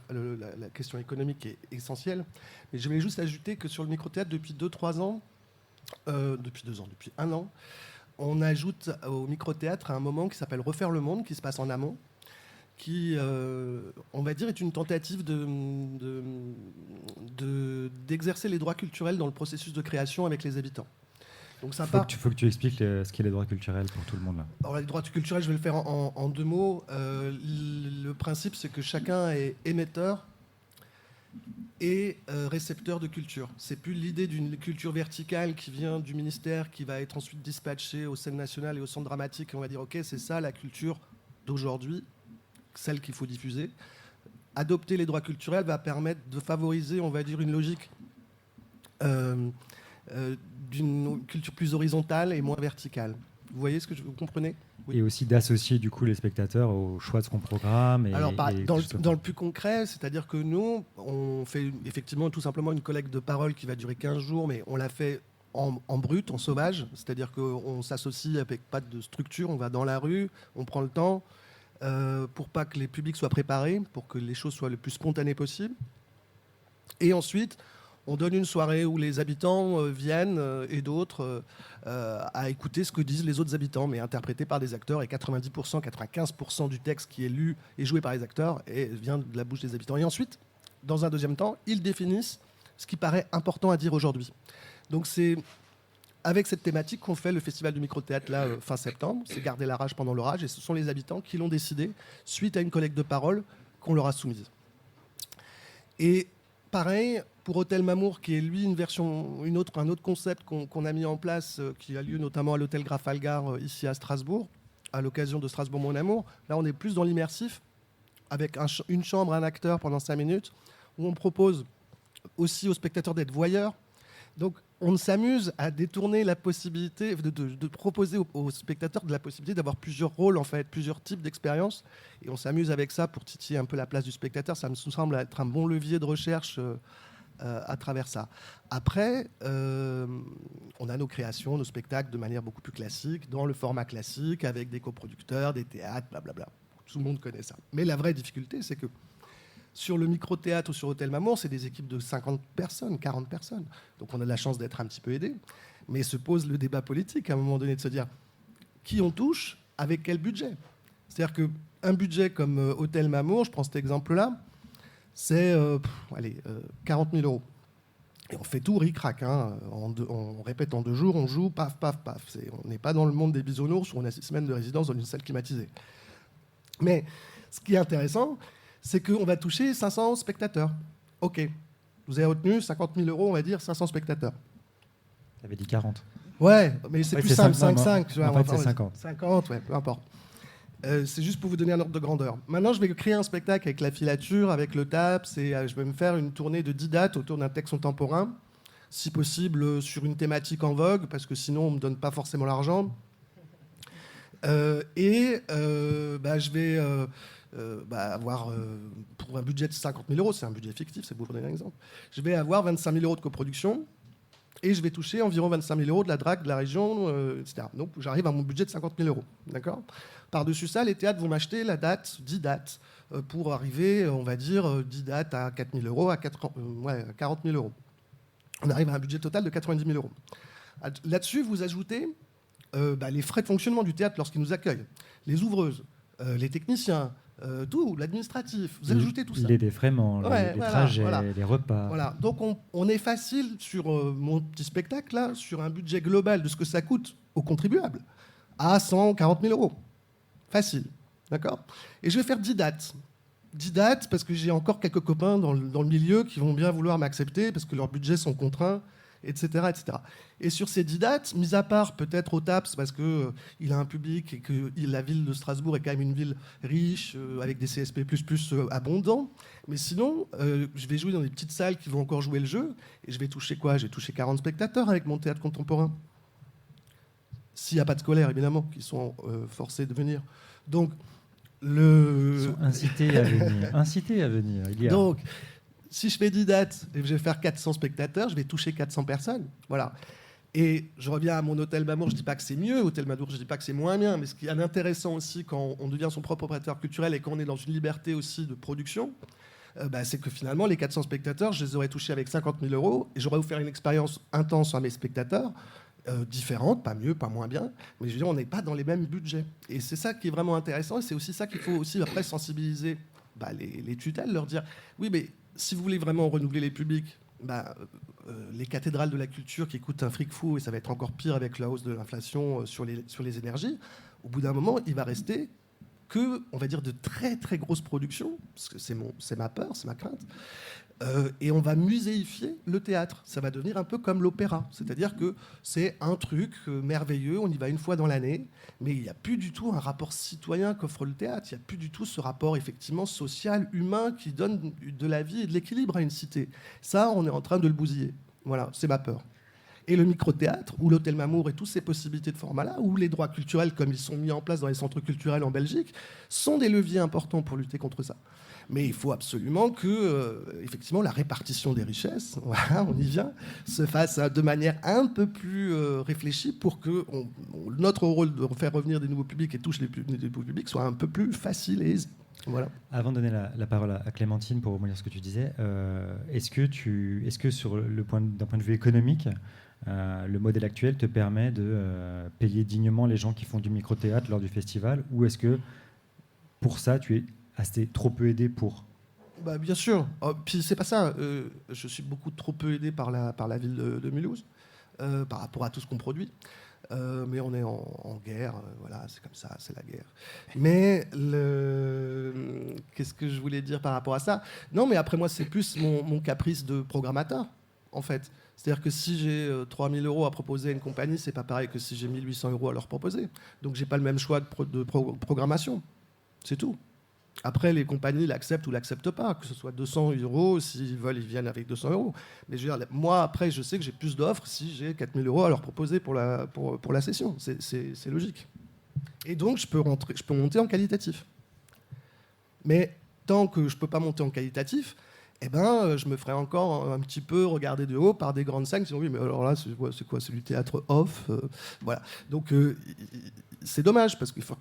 question économique qui est essentielle, mais je voulais juste ajouter que sur le micro-théâtre, depuis 2-3 ans, depuis 1 an, on ajoute au micro-théâtre un moment qui s'appelle Refaire le monde, qui se passe en amont, qui, on va dire, est une tentative d'exercer les droits culturels dans le processus de création avec les habitants. Donc ça faut que tu expliques ce qu'est les droits culturels pour tout le monde. Là. Alors les droits culturels, je vais le faire en 2 mots. Le principe, c'est que chacun est émetteur et récepteur de culture. C'est plus l'idée d'une culture verticale qui vient du ministère, qui va être ensuite dispatchée aux scènes nationales et aux centres dramatiques. Et on va dire, OK, c'est ça la culture d'aujourd'hui, celle qu'il faut diffuser. adopter les droits culturels va permettre de favoriser, on va dire, une logique d'une culture plus horizontale et moins verticale. Vous voyez ce que vous comprenez? Oui. Et aussi d'associer du coup les spectateurs au choix de ce qu'on programme. Alors, dans le plus concret, c'est-à-dire que nous, on fait effectivement tout simplement une collecte de parole qui va durer 15 jours, mais on l'a fait en brut, en sauvage, c'est-à-dire qu'on s'associe avec pas de structure, on va dans la rue, on prend le temps pour pas que les publics soient préparés, pour que les choses soient le plus spontanées possible. Et ensuite, on donne une soirée où les habitants viennent et d'autres à écouter ce que disent les autres habitants, mais interprété par des acteurs. Et 90%, 95% du texte qui est lu et joué par les acteurs vient de la bouche des habitants. Et ensuite, dans un deuxième temps, ils définissent ce qui paraît important à dire aujourd'hui. Donc c'est avec cette thématique qu'on fait le festival du micro-théâtre là, fin septembre. C'est Garder la rage pendant l'orage. Et ce sont les habitants qui l'ont décidé suite à une collecte de paroles qu'on leur a soumise. Et pareil, pour Hôtel Mamour, qui est lui un autre concept qu'on a mis en place, qui a lieu notamment à l'hôtel Grafalgar ici à Strasbourg, à l'occasion de Strasbourg Mon Amour. Là, on est plus dans l'immersif, avec une chambre, un acteur pendant 5 minutes, où on propose aussi aux spectateurs d'être voyeurs. Donc, on s'amuse à détourner la possibilité de proposer aux spectateurs de la possibilité d'avoir plusieurs rôles, en fait, plusieurs types d'expériences. Et on s'amuse avec ça pour titiller un peu la place du spectateur. Ça me semble être un bon levier de recherche à travers ça. Après, on a nos créations, nos spectacles de manière beaucoup plus classique, dans le format classique, avec des coproducteurs, des théâtres, blablabla. Tout le monde connaît ça. Mais la vraie difficulté, c'est que sur le micro-théâtre ou sur Hôtel Mamour, c'est des équipes de 50 personnes, 40 personnes. Donc on a de la chance d'être un petit peu aidé. Mais se pose le débat politique à un moment donné de se dire qui on touche, avec quel budget. C'est-à-dire qu'un budget comme Hôtel Mamour, je prends cet exemple-là, c'est 40 000 €. Et on fait tout ric-rac. Hein. On répète en 2 jours, on joue, paf, paf, paf. On n'est pas dans le monde des bisounours où on a 6 semaines de résidence dans une salle climatisée. Mais ce qui est intéressant, c'est qu'on va toucher 500 spectateurs. OK. Vous avez retenu 50 000 €, on va dire 500 spectateurs. Tu avais dit 40. Ouais, mais c'est plus simple, 5. En fait, c'est 50. 50, ouais, peu importe. C'est juste pour vous donner un ordre de grandeur. Maintenant, je vais créer un spectacle avec la filature, avec le TAPS, et je vais me faire une tournée de 10 dates autour d'un texte contemporain, si possible sur une thématique en vogue, parce que sinon, on ne me donne pas forcément l'argent. Je vais avoir, pour un budget de 50 000 €, c'est un budget fictif, c'est pour vous donner un exemple, je vais avoir 25 000 € de coproduction, et je vais toucher environ 25 000 € de la DRAC, de la région, etc. Donc, j'arrive à mon budget de 50 000 €. D'accord ? Par-dessus ça, les théâtres vont m'acheter la date, 10 dates, pour arriver, on va dire, 10 dates à 4 000 €, à 40 000 €. On arrive à un budget total de 90 000 €. Là-dessus, vous ajoutez les frais de fonctionnement du théâtre lorsqu'il nous accueille, les ouvreuses, les techniciens, tout, l'administratif. Vous ajoutez tout ça. Les défraiements, les trajets, les repas. Voilà. Donc, on est facile sur mon petit spectacle, là, sur un budget global de ce que ça coûte aux contribuables, à 140 000 €. Facile. D'accord ? Et je vais faire 10 dates. 10 dates parce que j'ai encore quelques copains dans le milieu qui vont bien vouloir m'accepter parce que leurs budgets sont contraints, etc., etc. Et sur ces 10 dates, mis à part peut-être au TAPS parce qu'il a un public et que la ville de Strasbourg est quand même une ville riche, avec des CSP++ abondants, mais sinon, je vais jouer dans des petites salles qui vont encore jouer le jeu, et je vais toucher quoi ? Je vais toucher 40 spectateurs avec mon théâtre contemporain. S'il n'y a pas de scolaires, évidemment, qui sont forcés de venir. Donc, Ils sont incités à venir. Donc, si je fais 10 dates et que je vais faire 400 spectateurs, je vais toucher 400 personnes. Voilà. Et je reviens à mon Hôtel Mamour, je ne dis pas que c'est mieux, Hôtel Mamour, je ne dis pas que c'est moins bien, mais ce qui est intéressant aussi quand on devient son propre opérateur culturel et quand on est dans une liberté aussi de production, c'est que finalement, les 400 spectateurs, je les aurais touchés avec 50 000 € et j'aurais offert une expérience intense à mes spectateurs, différentes, pas mieux, pas moins bien, mais je veux dire, on n'est pas dans les mêmes budgets. Et c'est ça qui est vraiment intéressant, et c'est aussi ça qu'il faut aussi après sensibiliser les tutelles, leur dire, oui, mais si vous voulez vraiment renouveler les publics, les cathédrales de la culture qui coûtent un fric fou, et ça va être encore pire avec la hausse de l'inflation sur les énergies, au bout d'un moment, il va rester que, on va dire, de très très grosses productions, parce que c'est ma peur, c'est ma crainte. Et on va muséifier le théâtre. Ça va devenir un peu comme l'opéra. C'est-à-dire que c'est un truc merveilleux, on y va une fois dans l'année, mais il n'y a plus du tout un rapport citoyen qu'offre le théâtre. Il n'y a plus du tout ce rapport effectivement social, humain, qui donne de la vie et de l'équilibre à une cité. Ça, on est en train de le bousiller. Voilà, c'est ma peur. Et le micro-théâtre, ou l'Hôtel Mamour et toutes ces possibilités de format-là, ou les droits culturels comme ils sont mis en place dans les centres culturels en Belgique, sont des leviers importants pour lutter contre ça. Mais il faut absolument que, effectivement, la répartition des richesses, voilà, on y vient, se fasse de manière un peu plus réfléchie pour que notre rôle de faire revenir des nouveaux publics et toucher les nouveaux publics soit un peu plus facile et aisé. Voilà. Avant de donner la parole à Clémentine pour rebondir sur ce que tu disais, est-ce que d'un point de vue économique, le modèle actuel te permet de payer dignement les gens qui font du micro-théâtre lors du festival, ou est-ce que pour ça tu es trop peu aidé pour? Bien sûr. Puis c'est pas ça. Je suis beaucoup trop peu aidé par la ville de Mulhouse par rapport à tout ce qu'on produit. Mais on est en guerre, voilà, c'est comme ça, c'est la guerre. Mais qu'est-ce que je voulais dire par rapport à ça? Non, mais après moi, c'est plus mon caprice de programmateur, en fait. C'est-à-dire que si j'ai 3 000 € à proposer à une compagnie, c'est pas pareil que si j'ai 1 800 € à leur proposer. Donc j'ai pas le même choix de programmation. C'est tout. Après, les compagnies l'acceptent ou l'acceptent pas, que ce soit 200 €, s'ils veulent, ils viennent avec 200 €. Mais je veux dire, moi, après, je sais que j'ai plus d'offres si j'ai 4 000 € à leur proposer pour la session. C'est logique. Et donc, je peux monter en qualitatif. Mais tant que je ne peux pas monter en qualitatif, je me ferai encore un petit peu regarder de haut par des grandes scènes qui disent oui, mais alors là, c'est quoi? C'est du théâtre off. Voilà. Donc, c'est dommage parce qu'il faut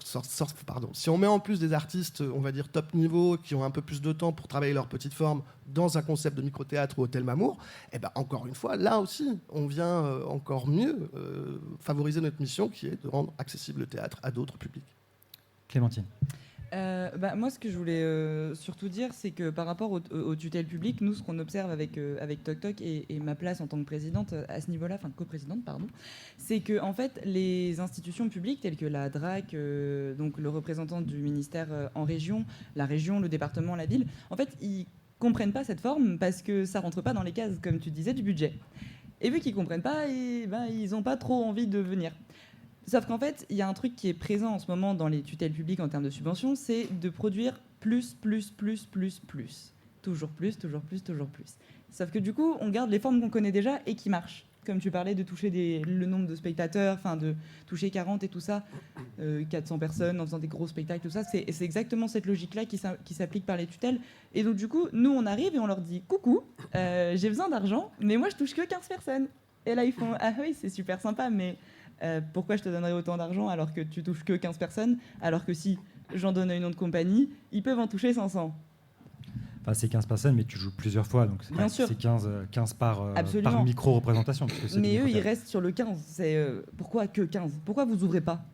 si on met en plus des artistes, on va dire top niveau, qui ont un peu plus de temps pour travailler leur petite forme dans un concept de micro-théâtre ou Hôtel Mamour, encore une fois, là aussi, on vient encore mieux favoriser notre mission qui est de rendre accessible le théâtre à d'autres publics. Clémentine. Moi, ce que je voulais surtout dire, c'est que par rapport aux tutelles publiques, nous, ce qu'on observe avec Toc Toc et ma place en tant que présidente à ce niveau-là, enfin coprésidente, pardon, c'est que en fait, les institutions publiques telles que la DRAC, donc le représentant du ministère en région, la région, le département, la ville, en fait, ils comprennent pas cette forme parce que ça rentre pas dans les cases, comme tu disais, du budget. Et vu qu'ils comprennent pas, ils ont pas trop envie de venir. Sauf qu'en fait, il y a un truc qui est présent en ce moment dans les tutelles publiques en termes de subventions, c'est de produire plus. Toujours plus. Sauf que du coup, on garde les formes qu'on connaît déjà et qui marchent. Comme tu parlais de toucher le nombre de spectateurs, enfin de toucher 40 et tout ça, 400 personnes en faisant des gros spectacles, tout ça, c'est exactement cette logique-là qui s'applique par les tutelles. Et donc du coup, nous, on arrive et on leur dit « Coucou, j'ai besoin d'argent, mais moi, je touche que 15 personnes. » Et là, ils font « Ah oui, c'est super sympa, mais... pourquoi je te donnerais autant d'argent alors que tu touches que 15 personnes, alors que si j'en donne à une autre compagnie, ils peuvent en toucher 500. Enfin, c'est 15 personnes, mais tu joues plusieurs fois, donc c'est 15 par micro-représentation. Mais eux, ils restent sur le 15. Pourquoi que 15? Pourquoi vous ouvrez pas?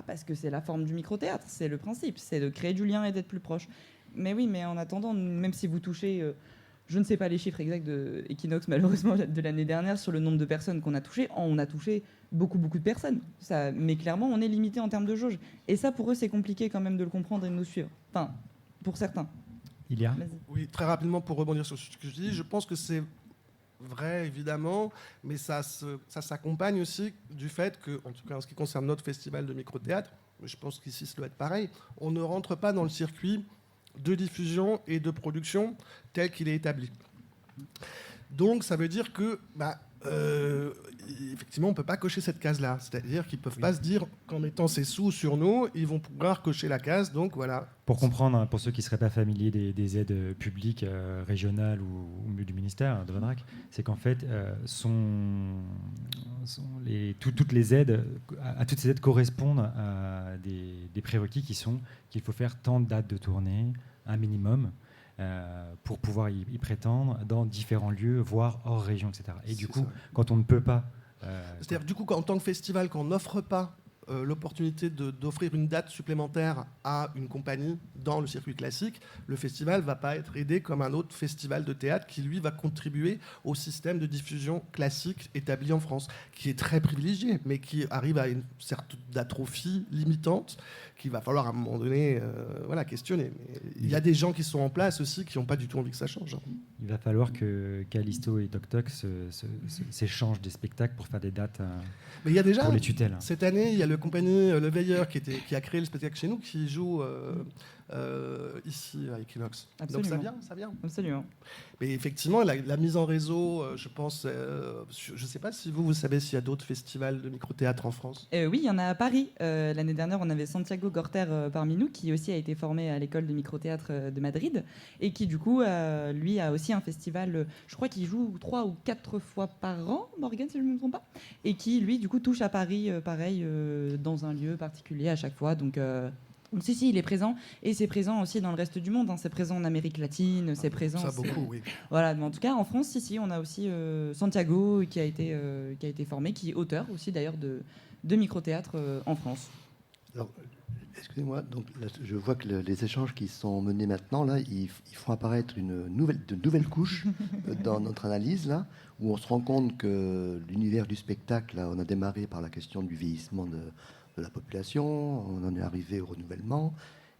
Parce que c'est la forme du micro-théâtre, c'est le principe, c'est de créer du lien et d'être plus proche. Mais oui, mais en attendant, même si vous touchez... je ne sais pas les chiffres exacts de Equinox, malheureusement, de l'année dernière, sur le nombre de personnes qu'on a touchées. On a touché beaucoup de personnes. Mais clairement, on est limité en termes de jauge. Et ça, pour eux, c'est compliqué quand même de le comprendre et de nous suivre. Enfin, pour certains. Oui, très rapidement, pour rebondir sur ce que je dis, je pense que c'est vrai, évidemment, mais ça s'accompagne aussi du fait que, en tout cas en ce qui concerne notre festival de micro-théâtre, je pense qu'ici, ça doit être pareil, on ne rentre pas dans le circuit de diffusion et de production tel qu'il est établi. Donc ça veut dire que effectivement on ne peut pas cocher cette case-là. C'est-à-dire qu'ils ne peuvent pas se dire qu'en mettant ces sous sur nous, ils vont pouvoir cocher la case. Donc voilà. Pour comprendre, pour ceux qui ne seraient pas familiers des aides publiques régionales ou du ministère de la DRAC, c'est qu'en fait toutes les aides, à toutes ces aides correspondent à des prérequis qui sont qu'il faut faire tant de dates de tournée, un minimum, pour pouvoir y prétendre dans différents lieux, voire hors région, etc. Et du coup, quand on ne peut pas... C'est-à-dire, du coup, en tant que festival, quand on n'offre pas l'opportunité d'offrir une date supplémentaire à une compagnie dans le circuit classique, le festival ne va pas être aidé comme un autre festival de théâtre qui, lui, va contribuer au système de diffusion classique établi en France, qui est très privilégié, mais qui arrive à une sorte d'atrophie limitante qu'il va falloir à un moment donné questionner. Mais il y a des gens qui sont en place aussi qui n'ont pas du tout envie que ça change. Il va falloir que Callisto et Toc Toc s'échangent des spectacles pour faire des dates mais il y a déjà, pour les tutelles. Cette année, il y a le compagnie Le Veilleur qui a créé le spectacle chez nous, qui joue ici à Equinox. Absolument. Donc ça vient. Absolument. Mais effectivement, la mise en réseau, je pense, je ne sais pas si vous savez s'il y a d'autres festivals de micro-théâtre en France. Oui, il y en a à Paris. L'année dernière, on avait Santiago Gorter parmi nous, qui aussi a été formé à l'école de micro-théâtre de Madrid, et qui du coup, lui, a aussi un festival, je crois qu'il joue 3 ou 4 fois par an, Morgane, si je ne me trompe pas, et qui, lui, du coup, touche à Paris, pareil, dans un lieu particulier à chaque fois. Donc si, il est présent, et c'est présent aussi dans le reste du monde, hein. C'est présent en Amérique latine, c'est présent... Ça, beaucoup, oui. Voilà, mais en tout cas, en France, si, on a aussi Santiago qui a été formé, qui est auteur aussi d'ailleurs de micro-théâtre en France. Alors, excusez-moi, donc là, je vois que les échanges qui sont menés maintenant, là, ils font apparaître de nouvelles couches dans notre analyse, là, où on se rend compte que l'univers du spectacle, là, on a démarré par la question du vieillissement de la population, on en est arrivé au renouvellement,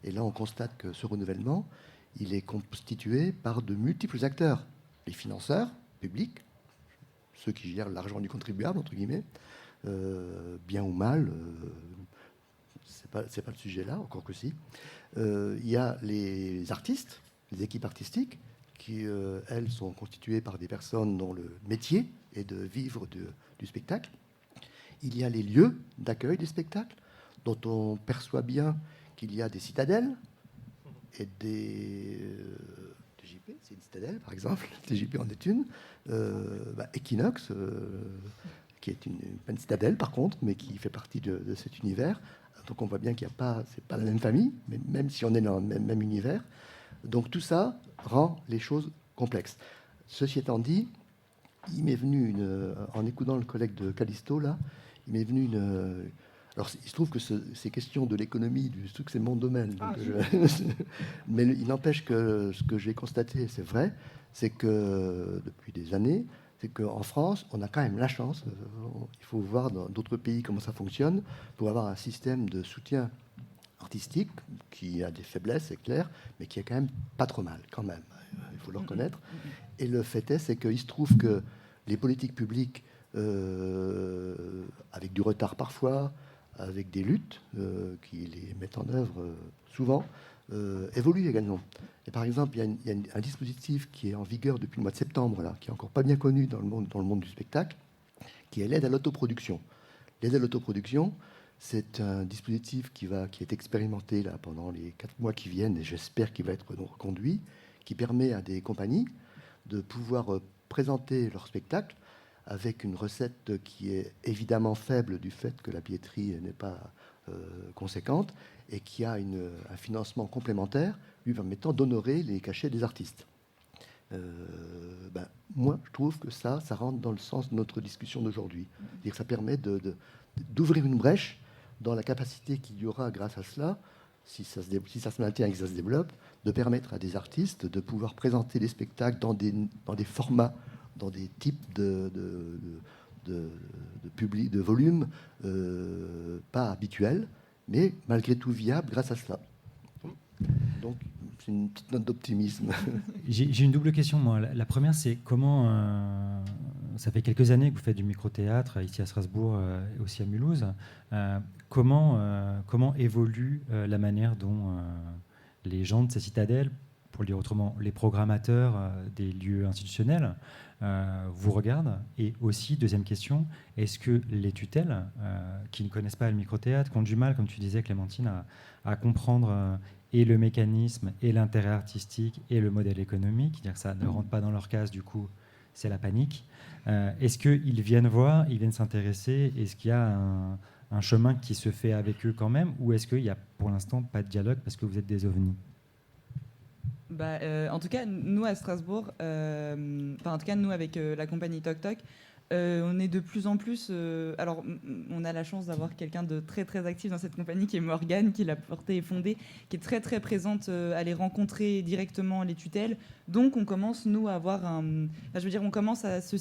et là on constate que ce renouvellement, il est constitué par de multiples acteurs, les financeurs publics, ceux qui gèrent l'argent du contribuable, entre guillemets, bien ou mal, c'est pas le sujet là, encore que si. Il y a les artistes, les équipes artistiques, qui, elles, sont constituées par des personnes dont le métier est de vivre du spectacle. Il y a les lieux d'accueil des spectacles, dont on perçoit bien qu'il y a des citadelles et des TJP, c'est une citadelle par exemple, TJP en est une, Equinox, qui est une citadelle par contre, mais qui fait partie de cet univers. Donc on voit bien qu'il n'y a pas, c'est pas la même famille, mais même si on est dans le même univers. Donc tout ça rend les choses complexes. Ceci étant dit, il m'est venu en écoutant le collègue de Callisto là, il m'est venu alors, il se trouve que ces questions de l'économie, du truc, c'est mon domaine. Donc mais il n'empêche que ce que j'ai constaté, c'est vrai, c'est que depuis des années, c'est qu'en France, on a quand même la chance, il faut voir dans d'autres pays comment ça fonctionne, pour avoir un système de soutien artistique qui a des faiblesses, c'est clair, mais qui est quand même pas trop mal, quand même. Il faut le reconnaître. Et le fait est, c'est qu'il se trouve que les politiques publiques, avec du retard parfois, avec des luttes qui les mettent en œuvre souvent, évoluent également. Et par exemple, il y a un dispositif qui est en vigueur depuis le mois de septembre, là, qui est encore pas bien connu dans le monde du spectacle, qui est l'aide à l'autoproduction. L'aide à l'autoproduction, c'est un dispositif qui est expérimenté là, pendant les 4 mois qui viennent, et j'espère qu'il va être reconduit, qui permet à des compagnies de pouvoir présenter leur spectacle avec une recette qui est évidemment faible du fait que la billetterie n'est pas conséquente, et qui a un financement complémentaire lui permettant d'honorer les cachets des artistes. Moi, je trouve que ça rentre dans le sens de notre discussion d'aujourd'hui. C'est-à-dire que ça permet d'ouvrir une brèche dans la capacité qu'il y aura grâce à cela, si ça se maintient et que ça se développe, de permettre à des artistes de pouvoir présenter des spectacles dans des formats, dans des types de volumes pas habituels, mais malgré tout viables grâce à cela. Donc, c'est une petite note d'optimisme. J'ai une double question, moi. La première, c'est comment... ça fait quelques années que vous faites du micro-théâtre, ici à Strasbourg et aussi à Mulhouse. Comment évolue la manière dont les gens de ces citadelles, pour le dire autrement, les programmateurs des lieux institutionnels, vous regardent? Et aussi, deuxième question, est-ce que les tutelles, qui ne connaissent pas le micro-théâtre, qui ont du mal, comme tu disais, Clémentine, à comprendre et le mécanisme, et l'intérêt artistique, et le modèle économique, c'est-à-dire que ça ne rentre pas dans leur case, du coup, c'est la panique. Est-ce qu'ils viennent voir, ils viennent s'intéresser? Est-ce qu'il y a un chemin qui se fait avec eux quand même? Ou est-ce qu'il n'y a pour l'instant pas de dialogue parce que vous êtes des ovnis? En tout cas, nous à Strasbourg, en tout cas nous avec la compagnie Toc Toc, On est de plus en plus... alors, on a la chance d'avoir quelqu'un de très, très actif dans cette compagnie, qui est Morgane, qui l'a portée et fondée, qui est très, très présente à aller rencontrer directement les tutelles. Donc, on commence, nous, à avoir un... Enfin, je veux dire, on commence à se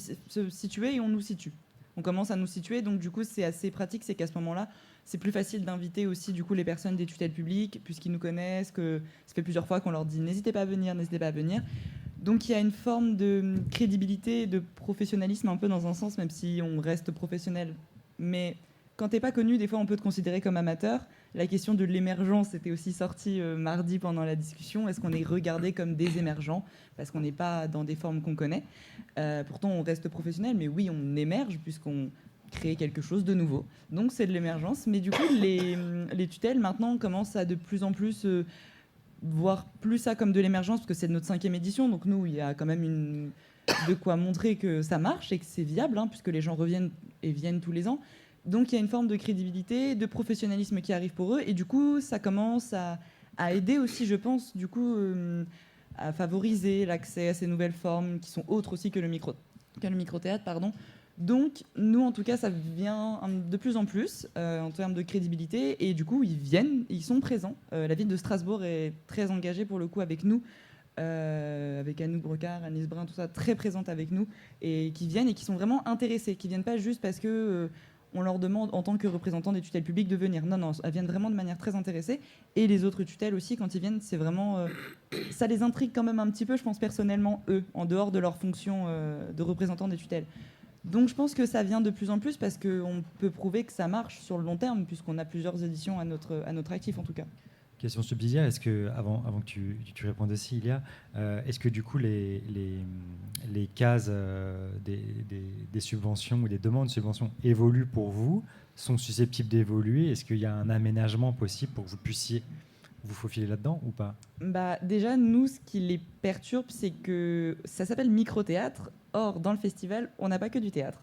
situer et on nous situe. On commence à nous situer, donc du coup, c'est assez pratique, c'est qu'à ce moment-là, c'est plus facile d'inviter aussi du coup les personnes des tutelles publiques, puisqu'ils nous connaissent, que ça fait plusieurs fois qu'on leur dit n'hésitez pas à venir, n'hésitez pas à venir. Donc il y a une forme de crédibilité, de professionnalisme un peu dans un sens, même si on reste professionnel. Mais quand t'es pas connu, des fois on peut te considérer comme amateur. La question de l'émergence était aussi sortie mardi pendant la discussion. Est-ce qu'on est regardé comme des émergents parce qu'on n'est pas dans des formes qu'on connaît? Pourtant on reste professionnel, mais oui, on émerge puisqu'on crée quelque chose de nouveau. Donc c'est de l'émergence. Mais du coup, les tutelles maintenant commencent à de plus en plus voir plus ça comme de l'émergence, parce que c'est notre 5e édition. Donc nous, il y a quand même de quoi montrer que ça marche et que c'est viable, hein, puisque les gens reviennent et viennent tous les ans. Donc il y a une forme de crédibilité, de professionnalisme qui arrive pour eux, et du coup ça commence à aider aussi, je pense, du coup, à favoriser l'accès à ces nouvelles formes qui sont autres aussi que le micro-théâtre, pardon. Donc nous, en tout cas, ça vient de plus en plus en termes de crédibilité, et du coup ils viennent, ils sont présents. La ville de Strasbourg est très engagée pour le coup avec nous. Avec Anouk Brocard, Anis Brun, tout ça, très présente avec nous, et qui viennent et qui sont vraiment intéressés, qui viennent pas juste parce que on leur demande en tant que représentants des tutelles publiques de venir. Non, elles viennent vraiment de manière très intéressée. Et les autres tutelles aussi, quand ils viennent, c'est vraiment... ça les intrigue quand même un petit peu, je pense personnellement, eux, en dehors de leur fonction de représentants des tutelles. Donc je pense que ça vient de plus en plus parce qu'on peut prouver que ça marche sur le long terme, puisqu'on a plusieurs éditions à notre actif en tout cas. Question subsidiaire, est-ce que, avant que tu répondes aussi, Ilia, est-ce que du coup les cases des subventions ou des demandes de subventions évoluent pour vous, sont susceptibles d'évoluer? Est-ce qu'il y a un aménagement possible pour que vous puissiez vous faufiler là-dedans ou pas? Déjà, nous, ce qui les perturbe, c'est que ça s'appelle micro-théâtre. Or, dans le festival, on n'a pas que du théâtre.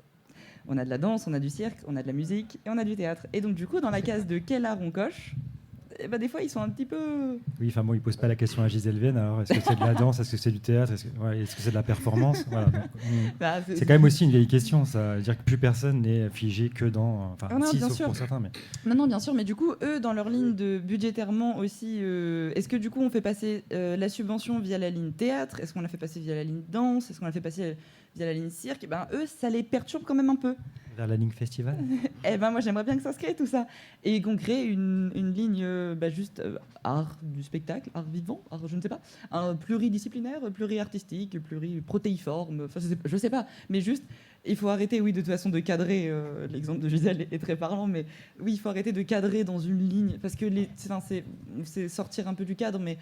On a de la danse, on a du cirque, on a de la musique et on a du théâtre. Et donc, du coup, dans la case de quel art on coche, des fois, ils sont un petit peu... Oui, enfin bon, ils ne posent pas la question à Gisèle Vienne, alors est-ce que c'est de la danse, est-ce que c'est du théâtre, est-ce que c'est de la performance? Voilà, donc, c'est quand même aussi une vieille question, ça veut dire que plus personne n'est figé que dans... Enfin, non, si, bien sauf sûr. pour certains, mais... Non, bien sûr, mais du coup, eux, dans leur ligne de budgétairement aussi, est-ce que du coup, on fait passer la subvention via la ligne théâtre? Est-ce qu'on la fait passer via la ligne danse? Est-ce qu'on la fait passer via la ligne cirque? Eux, ça les perturbe quand même un peu. Vers la ligne festival? Moi, j'aimerais bien que ça se crée tout ça. Et qu'on crée une ligne juste art du spectacle, art vivant, art, je ne sais pas, un pluridisciplinaire, pluriartistique, pluriprotéiforme, enfin, je sais pas. Mais juste, il faut arrêter, oui, de toute façon, de cadrer. L'exemple de Gisèle est très parlant, mais oui, il faut arrêter de cadrer dans une ligne. Parce que c'est sortir un peu du cadre, mais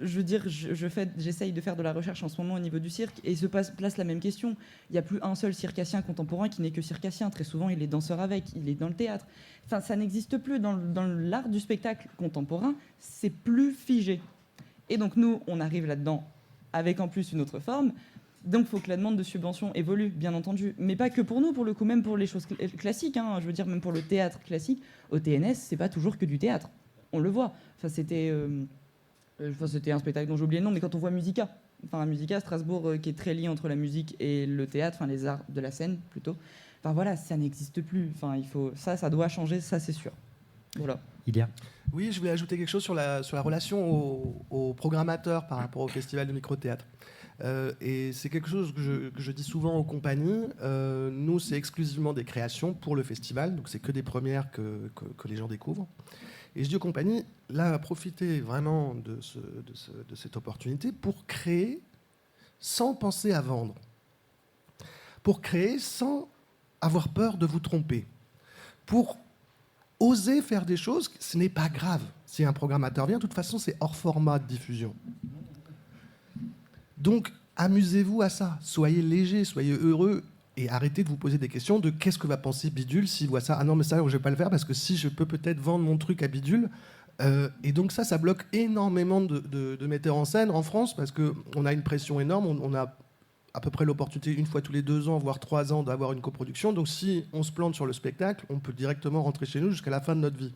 je veux dire, j'essaye de faire de la recherche en ce moment au niveau du cirque, et se place la même question. Il n'y a plus un seul circassien contemporain qui n'est que circassien. Très souvent, il est danseur avec, il est dans le théâtre. Enfin, ça n'existe plus dans l'art du spectacle contemporain. C'est plus figé. Et donc, nous, on arrive là-dedans avec en plus une autre forme. Donc, il faut que la demande de subvention évolue, bien entendu. Mais pas que pour nous, pour le coup, même pour les choses classiques. Hein. Je veux dire, même pour le théâtre classique, au TNS, c'est pas toujours que du théâtre. On le voit. Enfin, c'était un spectacle dont j'ai oublié le nom, mais quand on voit Musica, Strasbourg, qui est très lié entre la musique et le théâtre, enfin les arts de la scène plutôt, enfin voilà, ça n'existe plus. Enfin, ça doit changer, ça c'est sûr. Voilà. Ilia. Oui, je voulais ajouter quelque chose sur la relation aux programmateurs par rapport au festival de micro-théâtre. Et c'est quelque chose que je dis souvent aux compagnies. Nous, c'est exclusivement des créations pour le festival, donc c'est que des premières que les gens découvrent. Et je dis aux compagnies, là, profitez vraiment de cette opportunité pour créer sans penser à vendre. Pour créer sans avoir peur de vous tromper. Pour oser faire des choses, ce n'est pas grave. Si un programmateur vient, de toute façon, c'est hors format de diffusion. Donc, amusez-vous à ça. Soyez léger, soyez heureux. Et arrêtez de vous poser des questions de qu'est-ce que va penser Bidule s'il voit ça. Ah non, mais ça, je ne vais pas le faire parce que si je peux peut-être vendre mon truc à Bidule. Et donc ça bloque énormément de metteurs en scène en France parce qu'on a une pression énorme. On a à peu près l'opportunité, une fois tous les 2 ans, voire 3 ans, d'avoir une coproduction. Donc si on se plante sur le spectacle, on peut directement rentrer chez nous jusqu'à la fin de notre vie.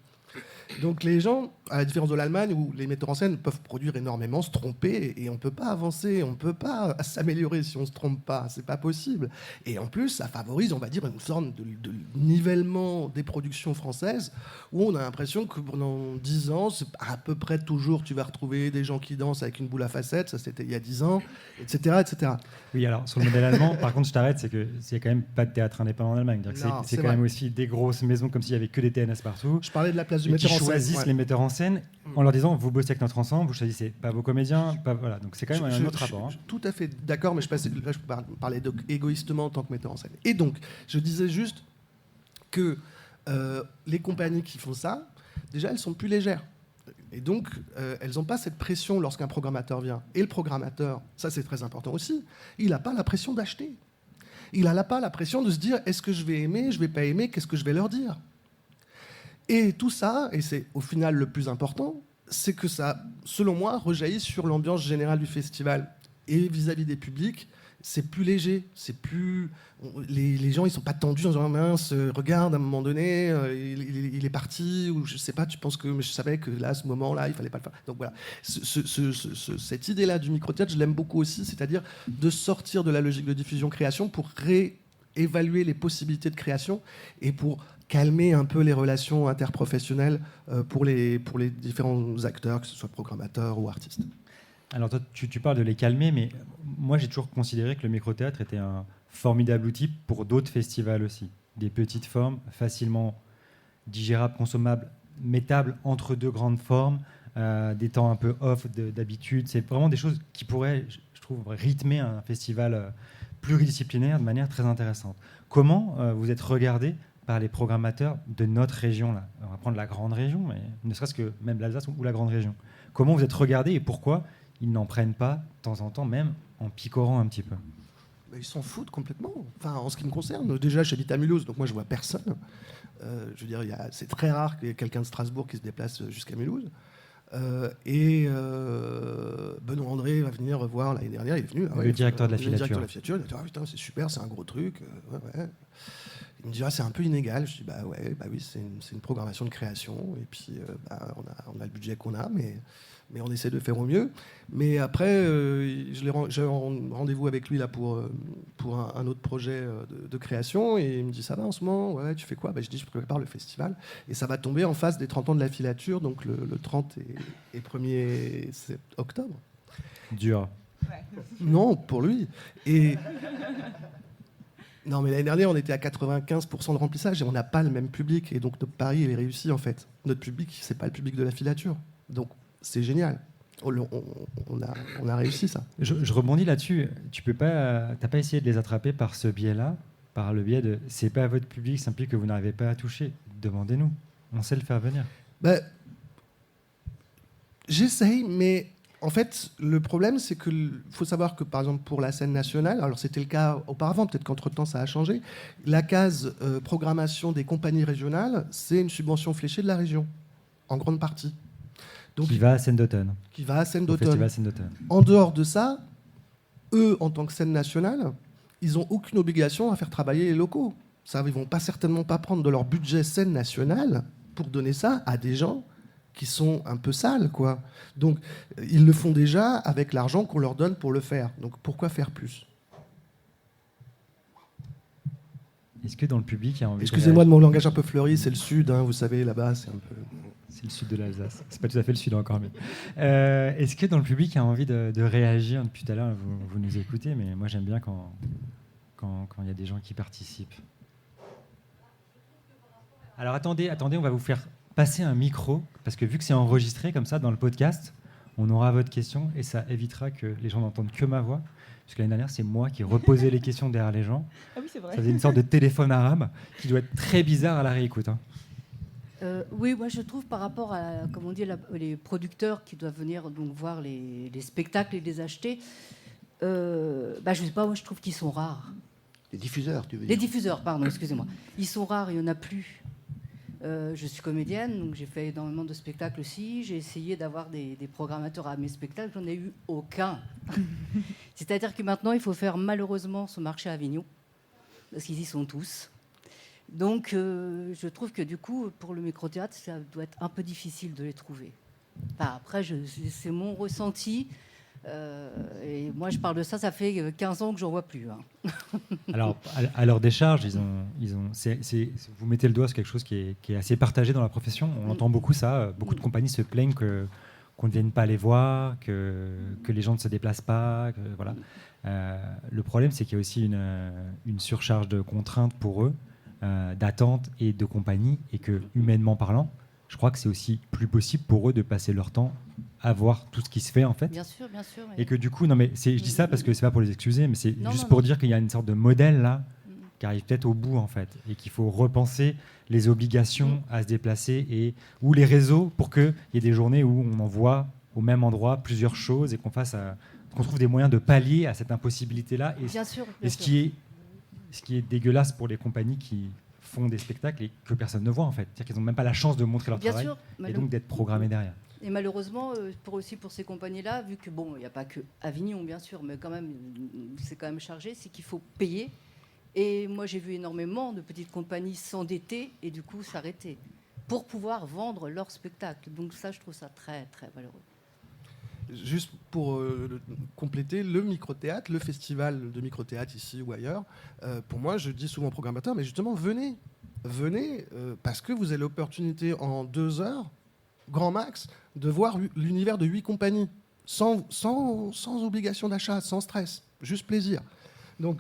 Donc les gens, à la différence de l'Allemagne, où les metteurs en scène peuvent produire énormément, se tromper, et on ne peut pas avancer, on ne peut pas s'améliorer si on ne se trompe pas, c'est pas possible. Et en plus, ça favorise, on va dire, une sorte de nivellement des productions françaises, où on a l'impression que pendant 10 ans, c'est à peu près toujours, tu vas retrouver des gens qui dansent avec une boule à facettes, ça c'était il y a 10 ans, etc. etc. Oui, alors sur le modèle allemand, par contre, je t'arrête, c'est qu'il n'y a quand même pas de théâtre indépendant en Allemagne. Non, C'est c'est quand même vrai. aussi des grosses maisons comme s'il y avait que des TNS partout. Je parlais de la place du Et metteur qui en scène. choisissent Ouais. les metteurs en scène en leur disant vous bossez avec notre ensemble, vous choisissez pas vos comédiens, voilà. Donc c'est quand même un autre rapport. Je suis tout à fait d'accord, mais là, je parlais égoïstement en tant que metteur en scène. Et donc, je disais juste que les compagnies qui font ça, déjà, elles sont plus légères. Et donc, elles n'ont pas cette pression lorsqu'un programmateur vient. Et le programmateur, ça c'est très important aussi, il n'a pas la pression d'acheter. Il n'a pas la pression de se dire est-ce que je vais aimer, je ne vais pas aimer, qu'est-ce que je vais leur dire. Et tout ça, et c'est au final le plus important, c'est que ça, selon moi, rejaillit sur l'ambiance générale du festival. Et vis-à-vis des publics, c'est plus léger, c'est plus... Les gens, ils sont pas tendus en disant mince, regarde, à un moment donné, il est parti, ou je sais pas, tu penses que... Mais je savais que là, à ce moment-là, il fallait pas le faire. Donc voilà, cette idée-là du micro-théâtre, je l'aime beaucoup aussi, c'est-à-dire de sortir de la logique de diffusion-création pour réévaluer les possibilités de création et pour calmer un peu les relations interprofessionnelles pour les différents acteurs, que ce soit programmateurs ou artistes. Alors toi, tu parles de les calmer, mais moi j'ai toujours considéré que le micro-théâtre était un formidable outil pour d'autres festivals aussi. Des petites formes, facilement digérables, consommables, mettables entre deux grandes formes, des temps un peu off d'habitude. C'est vraiment des choses qui pourraient, je trouve, rythmer un festival pluridisciplinaire de manière très intéressante. Comment vous êtes regardé par les programmateurs de notre région là? On va prendre la grande région, mais ne serait-ce que même l'Alsace ou la grande région. Comment vous êtes regardé et pourquoi ils n'en prennent pas de temps en temps, même en picorant un petit peu? Ils s'en foutent complètement. Enfin, en ce qui me concerne, déjà, j'habite à Mulhouse, donc moi, je vois personne. Je veux dire, c'est très rare qu'il y ait quelqu'un de Strasbourg qui se déplace jusqu'à Mulhouse. Benoît André va venir voir l'année dernière. Il est venu. Le directeur de la filature. filature. Il a dit, putain, c'est super, c'est un gros truc. Ouais. Il me dit, c'est un peu inégal. Je dis, oui, c'est une programmation de création. Et puis, on a le budget qu'on a, mais on essaie de faire au mieux. Mais après, j'ai rendez-vous avec lui là pour un autre projet de création. Et il me dit, ça va en ce moment? Ouais, tu fais quoi? Je dis, je prépare le festival. Et ça va tomber en face des 30 ans de la filature, donc le 30 et 1er octobre. Dur. Ouais. Non, pour lui. Et... Non, mais l'année dernière, on était à 95% de remplissage et on n'a pas le même public. Et donc, notre pari, il est réussi, en fait. Notre public, c'est pas le public de la filature. Donc, c'est génial. On a réussi ça. Je rebondis là-dessus. T'as pas essayé de les attraper par ce biais-là, par le biais de c'est pas votre public, ça implique que vous n'arrivez pas à toucher. Demandez-nous. On sait le faire venir. J'essaye, mais en fait, le problème, c'est qu'il faut savoir que, par exemple, pour la scène nationale, alors c'était le cas auparavant, peut-être qu'entre-temps ça a changé, la case programmation des compagnies régionales, c'est une subvention fléchée de la région, en grande partie. Donc, Qui va à Scène d'Automne. Qui va à Scène Au d'Automne. festival Scène d'Automne. En dehors de ça, eux, en tant que scène nationale, ils n'ont aucune obligation à faire travailler les locaux. Ça, ils ne vont certainement pas prendre de leur budget scène nationale pour donner ça à des gens qui sont un peu sales, quoi. Donc, ils le font déjà avec l'argent qu'on leur donne pour le faire. Donc, pourquoi faire plus? Est-ce que dans le public, il y a envie Excusez-moi de mon langage un peu fleuri, c'est le sud, hein, vous savez, là-bas, c'est un peu... C'est le sud de l'Alsace. C'est pas tout à fait le sud encore, mais... Est-ce que dans le public, il y a envie de réagir? Depuis tout à l'heure, vous nous écoutez, mais moi, j'aime bien quand il y a des gens qui participent. Alors, attendez, on va vous faire passer un micro, parce que vu que c'est enregistré comme ça dans le podcast, on aura votre question et ça évitera que les gens n'entendent que ma voix. Parce que l'année dernière, c'est moi qui reposais les questions derrière les gens. Ah oui, c'est vrai. Ça faisait une sorte de téléphone arabe qui doit être très bizarre à la réécoute. Hein. Oui, moi je trouve par rapport à, comme on dit, les producteurs qui doivent venir donc voir les spectacles et les acheter, je sais pas, moi je trouve qu'ils sont rares. Les diffuseurs, tu veux dire? Les diffuseurs, pardon, excusez-moi. Ils sont rares, il n'y en a plus. Je suis comédienne, donc j'ai fait énormément de spectacles aussi. J'ai essayé d'avoir des programmateurs à mes spectacles, j'en ai eu aucun. C'est-à-dire que maintenant, il faut faire malheureusement ce marché à Avignon, parce qu'ils y sont tous. Donc, je trouve que du coup, pour le micro-théâtre, ça doit être un peu difficile de les trouver. Enfin, après, c'est mon ressenti. Et moi, je parle de ça, ça fait 15 ans que j'en vois plus. Hein. Alors, à leur décharge, vous mettez le doigt sur quelque chose qui est assez partagé dans la profession. On entend beaucoup ça. Beaucoup de compagnies se plaignent qu'on ne vienne pas les voir, que les gens ne se déplacent pas. Voilà. Le problème, c'est qu'il y a aussi une surcharge de contraintes pour eux, d'attentes et de compagnie, et que, humainement parlant, je crois que c'est aussi plus possible pour eux de passer leur temps à voir tout ce qui se fait, en fait. Bien sûr, bien sûr. Et que du coup, non mais je dis ça parce que c'est pas pour les excuser, mais c'est Non, juste non, pour non. dire qu'il y a une sorte de modèle là qui arrive peut-être au bout, en fait, et qu'il faut repenser les obligations à se déplacer ou les réseaux pour qu'il y ait des journées où on envoie au même endroit plusieurs choses et qu'on trouve des moyens de pallier à cette impossibilité-là. Et, Bien sûr. et ce qui est dégueulasse pour les compagnies qui font des spectacles et que personne ne voit, en fait. C'est-à-dire qu'ils n'ont même pas la chance de montrer leur Bien travail sûr, et donc d'être programmés derrière. Et malheureusement, pour ces compagnies-là, vu que bon, il n'y a pas que Avignon, bien sûr, mais quand même, c'est quand même chargé, c'est qu'il faut payer. Et moi, j'ai vu énormément de petites compagnies s'endetter et du coup s'arrêter pour pouvoir vendre leur spectacle. Donc ça, je trouve ça très, très malheureux. Juste pour compléter, le micro-théâtre, le festival de micro-théâtre ici ou ailleurs, pour moi, je dis souvent aux programmateurs, mais justement, venez, parce que vous avez l'opportunité en 2 heures, grand max, de voir l'univers de 8 compagnies, sans obligation d'achat, sans stress, juste plaisir. Donc,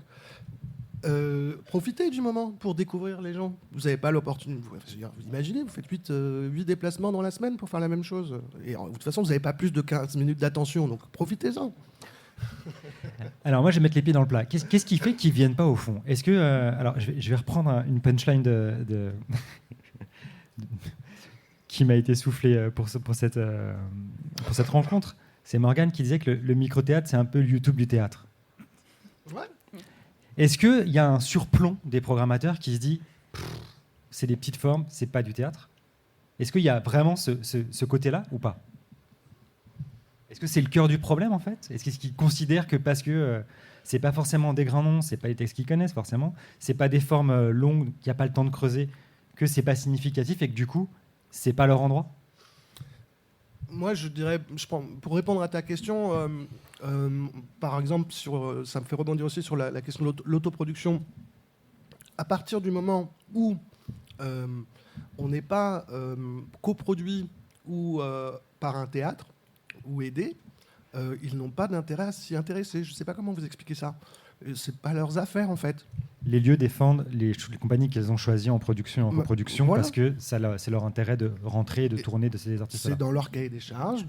profitez du moment pour découvrir les gens. Vous n'avez pas l'opportunité. Vous imaginez, vous faites 8 déplacements dans la semaine pour faire la même chose. Et de toute façon, vous n'avez pas plus de 15 minutes d'attention, donc profitez-en. Alors moi, je vais mettre les pieds dans le plat. Qu'est-ce qui fait qu'ils ne viennent pas au fond ? Est-ce que... alors, je vais reprendre une punchline qui m'a été soufflée pour cette rencontre. C'est Morgane qui disait que le micro-théâtre, c'est un peu le YouTube du théâtre. Ouais. Est-ce qu'il y a un surplomb des programmateurs qui se dit c'est des petites formes, c'est pas du théâtre ? Est-ce qu'il y a vraiment ce côté-là ou pas ? Est-ce que c'est le cœur du problème, en fait ? Est-ce qu'ils considèrent que parce que c'est pas forcément des grands noms, c'est pas les textes qu'ils connaissent forcément, c'est pas des formes longues, qu'il n'y a pas le temps de creuser, que c'est pas significatif et que du coup, c'est pas leur endroit ? Moi, je dirais, pour répondre à ta question, par exemple, ça me fait rebondir aussi sur la question de l'autoproduction. À partir du moment où on n'est pas coproduit ou par un théâtre ou aidé, ils n'ont pas d'intérêt à s'y intéresser. Je ne sais pas comment vous expliquer ça. C'est pas leurs affaires, en fait. Les lieux défendent les compagnies qu'elles ont choisies en production et en coproduction voilà. parce que c'est leur intérêt de rentrer et de tourner de ces artistes-là. C'est dans leur cahier des charges.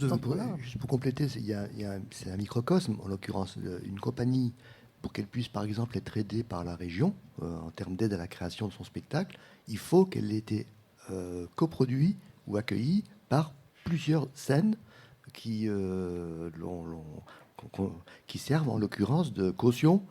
Juste pour compléter, c'est un microcosme, en l'occurrence, une compagnie, pour qu'elle puisse par exemple être aidée par la région en termes d'aide à la création de son spectacle, il faut qu'elle ait été coproduite ou accueillie par plusieurs scènes qui servent en l'occurrence de caution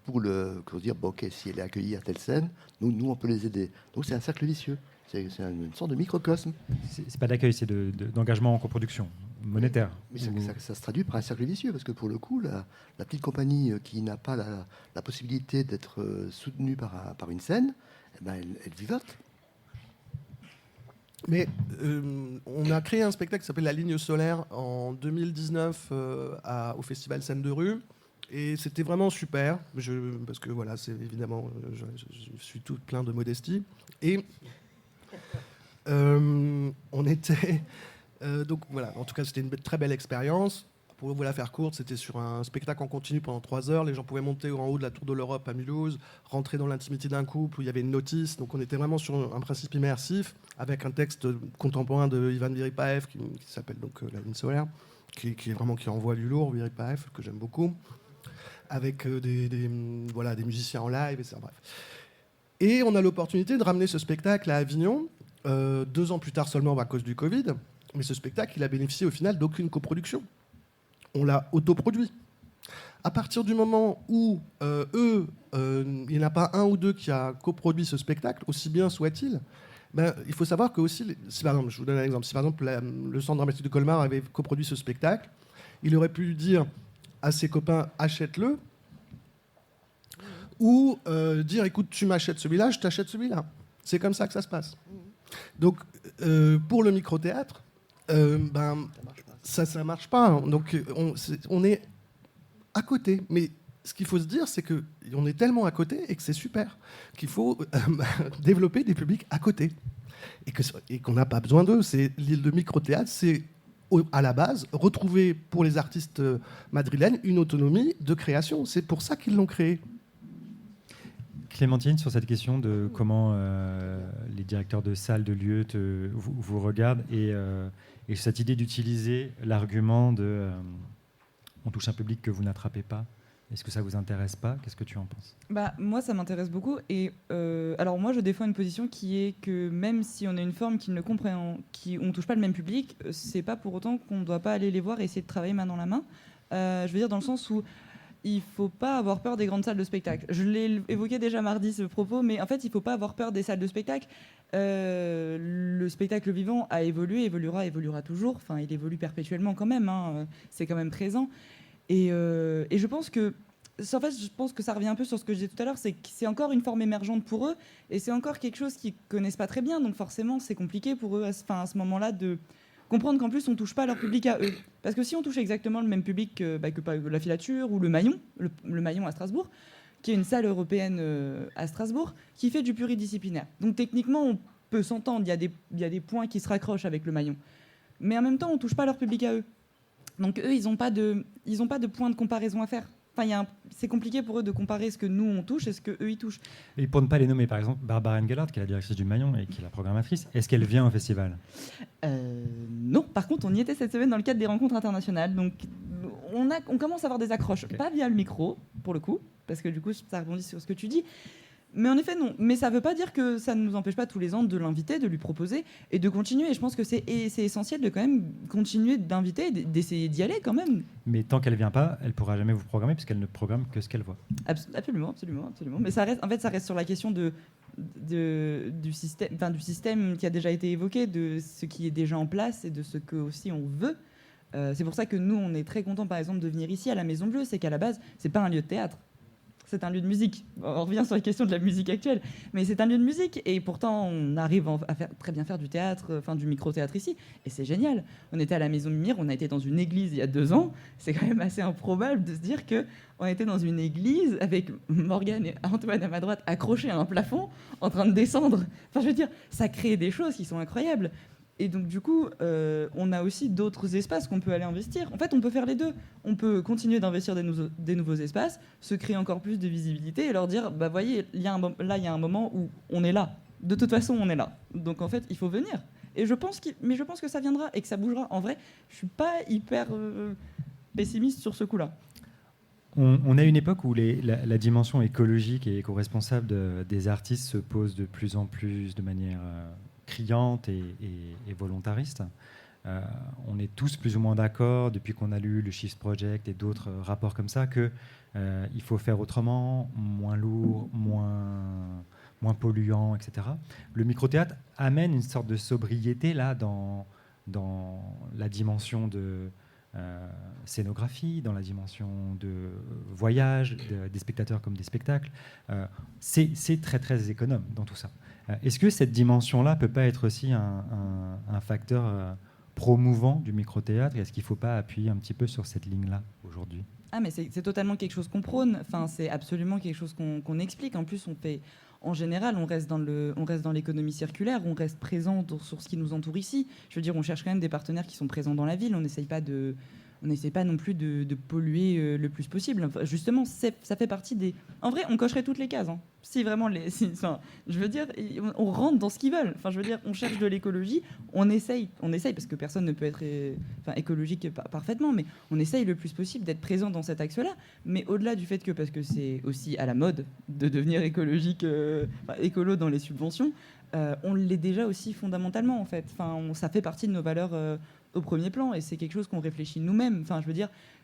pour dire bon, ok, si elle est accueillie à telle scène, nous on peut les aider. Donc c'est un cercle vicieux. C'est une sorte de microcosme. C'est pas d'accueil, c'est d'engagement en coproduction monétaire. Mais ça se traduit par un cercle vicieux, parce que pour le coup, la petite compagnie qui n'a pas la possibilité d'être soutenue par une scène, eh ben, elle vivote. Mais on a créé un spectacle qui s'appelle La Ligne Solaire en 2019 au Festival Scène de Rue. Et c'était vraiment super, parce que voilà, c'est évidemment, je suis tout plein de modestie. Et on était... donc voilà, en tout cas, c'était une très belle expérience. Pour vous la faire courte, c'était sur un spectacle en continu pendant 3 heures. Les gens pouvaient monter en haut de la Tour de l'Europe à Mulhouse, rentrer dans l'intimité d'un couple où il y avait une notice. Donc on était vraiment sur un principe immersif, avec un texte contemporain de Ivan Vyrypaev qui s'appelle donc La Ligne Solaire, qui envoie du lourd, Vyrypaev, que j'aime beaucoup, avec des musiciens en live, etc. Bref. Et on a l'opportunité de ramener ce spectacle à Avignon, 2 ans plus tard seulement à cause du Covid. Mais ce spectacle, il a bénéficié au final d'aucune coproduction. On l'a autoproduit. À partir du moment où il n'y en a pas un ou deux qui a coproduit ce spectacle, aussi bien soit-il, il faut savoir que aussi, par exemple, je vous donne un exemple, si par exemple le Centre dramatique de Colmar avait coproduit ce spectacle, il aurait pu dire à ses copains achète-le, ou dire écoute, tu m'achètes celui-là, je t'achète celui-là. C'est comme ça que ça se passe. Donc, pour le micro-théâtre, ça marche pas. Hein. Donc, on est à côté. Mais ce qu'il faut se dire, c'est qu'on est tellement à côté et que c'est super qu'il faut développer des publics à côté. Et qu'on n'a pas besoin d'eux. Le micro-théâtre, c'est à la base retrouver pour les artistes madrilènes une autonomie de création. C'est pour ça qu'ils l'ont créé. Clémentine, sur cette question de comment les directeurs de salles, de lieux vous regardent et cette idée d'utiliser l'argument de on touche un public que vous n'attrapez pas. Est-ce que ça vous intéresse pas? Qu'est-ce que tu en penses? Moi, ça m'intéresse beaucoup. Et alors moi, je défends une position qui est que même si on a une forme qui ne comprend, on touche pas le même public, c'est pas pour autant qu'on ne doit pas aller les voir et essayer de travailler main dans la main. Je veux dire dans le sens où il faut pas avoir peur des grandes salles de spectacle. Je l'ai évoqué déjà mardi ce propos, mais en fait, il faut pas avoir peur des salles de spectacle. Le spectacle vivant a évolué, évoluera toujours. Enfin, il évolue perpétuellement quand même. Hein. C'est quand même présent. Et je pense que ça revient un peu sur ce que je disais tout à l'heure, c'est que c'est encore une forme émergente pour eux, et c'est encore quelque chose qu'ils connaissent pas très bien, donc forcément c'est compliqué pour eux à ce moment-là de comprendre qu'en plus on touche pas leur public à eux. Parce que si on touche exactement le même public que la Filature ou le Maillon, le Maillon à Strasbourg, qui est une salle européenne à Strasbourg, qui fait du pluridisciplinaire. Donc techniquement on peut s'entendre, il y a des points qui se raccrochent avec le Maillon. Mais en même temps on touche pas leur public à eux. Donc eux, ils n'ont pas de point de comparaison à faire. Enfin, c'est compliqué pour eux de comparer ce que nous, on touche et ce qu'eux, ils touchent. Et pour ne pas les nommer, par exemple, Barbara Engelhardt, qui est la directrice du Maillon et qui est la programmatrice, est-ce qu'elle vient au festival? Non, par contre, on y était cette semaine dans le cadre des rencontres internationales. Donc, on commence à avoir des accroches. Okay. Pas via le micro, pour le coup, parce que du coup, ça rebondit sur ce que tu dis. Mais en effet, non. Mais ça ne veut pas dire que ça ne nous empêche pas tous les ans de l'inviter, de lui proposer et de continuer. Et je pense que c'est essentiel de quand même continuer d'inviter, d'essayer d'y aller quand même. Mais tant qu'elle ne vient pas, elle ne pourra jamais vous programmer puisqu'elle ne programme que ce qu'elle voit. Absolument. Mais ça reste sur la question du système qui a déjà été évoqué, de ce qui est déjà en place et de ce que aussi on veut. C'est pour ça que nous, on est très contents, par exemple, de venir ici à la Maison Bleue. C'est qu'à la base, c'est pas un lieu de théâtre. C'est un lieu de musique. On revient sur la question de la musique actuelle. Mais c'est un lieu de musique. Et pourtant, on arrive à très bien faire du théâtre, du micro-théâtre ici. Et c'est génial. On était à la Maison Mimir, on a été dans une église il y a 2 ans. C'est quand même assez improbable de se dire qu'on était dans une église avec Morgane et Antoine à ma droite accrochés à un plafond, en train de descendre. Enfin, je veux dire, ça crée des choses qui sont incroyables. Et donc, du coup, on a aussi d'autres espaces qu'on peut aller investir. En fait, on peut faire les deux. On peut continuer d'investir des nouveaux espaces, se créer encore plus de visibilité et leur dire, voyez, il y a un moment où on est là. De toute façon, on est là. Donc, en fait, il faut venir. Et je pense que ça viendra et que ça bougera. En vrai, je ne suis pas hyper pessimiste sur ce coup-là. On a une époque où la dimension écologique et éco-responsable des artistes se pose de plus en plus de manière criante et volontariste. On est tous plus ou moins d'accord, depuis qu'on a lu le Shift Project et d'autres rapports comme ça, qu'il faut faire autrement, moins lourd, moins polluant, etc. Le micro-théâtre amène une sorte de sobriété là, dans la dimension de scénographie, dans la dimension de voyage, des spectateurs comme des spectacles. C'est très, très économe dans tout ça. Est-ce que cette dimension-là ne peut pas être aussi un facteur promouvant du micro-théâtre? Est-ce qu'il ne faut pas appuyer un petit peu sur cette ligne-là aujourd'hui? Mais c'est totalement quelque chose qu'on prône. Enfin, c'est absolument quelque chose qu'on explique. En plus, en général, on reste dans l'économie circulaire, on reste présent sur ce qui nous entoure ici. Je veux dire, on cherche quand même des partenaires qui sont présents dans la ville. On n'essaye pas non plus de polluer le plus possible. Enfin, justement, ça fait partie des... En vrai, on cocherait toutes les cases. Hein. Si vraiment... je veux dire, on rentre dans ce qu'ils veulent. Enfin, je veux dire, on cherche de l'écologie, on essaye parce que personne ne peut être écologique parfaitement, mais on essaye le plus possible d'être présent dans cet axe-là. Mais au-delà du fait parce que c'est aussi à la mode de devenir écolo dans les subventions, on l'est déjà aussi fondamentalement, en fait. Enfin, ça fait partie de nos valeurs au premier plan, et c'est quelque chose qu'on réfléchit nous-mêmes. Enfin,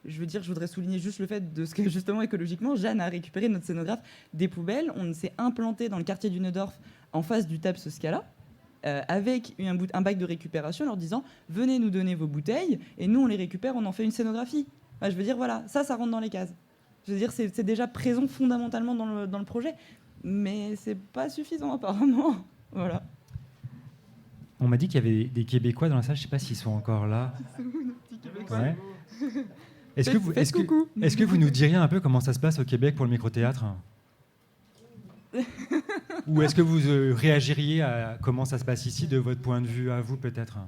je voudrais souligner juste le fait de ce que, justement, écologiquement, Jeanne a récupéré, notre scénographe, des poubelles. On s'est implanté dans le quartier du Neudorf, en face du TAP Scala, avec un bac de récupération, leur disant « Venez nous donner vos bouteilles, et nous, on les récupère, on en fait une scénographie. » Enfin, je veux dire, voilà, ça rentre dans les cases. Je veux dire, c'est déjà présent fondamentalement dans le projet, mais c'est pas suffisant, apparemment. Voilà. On m'a dit qu'il y avait des Québécois dans la salle, je ne sais pas s'ils sont encore là. Ouais. Est-ce que vous nous diriez un peu comment ça se passe au Québec pour le micro-théâtre? Ou est-ce que vous réagiriez à comment ça se passe ici de votre point de vue à vous peut-être?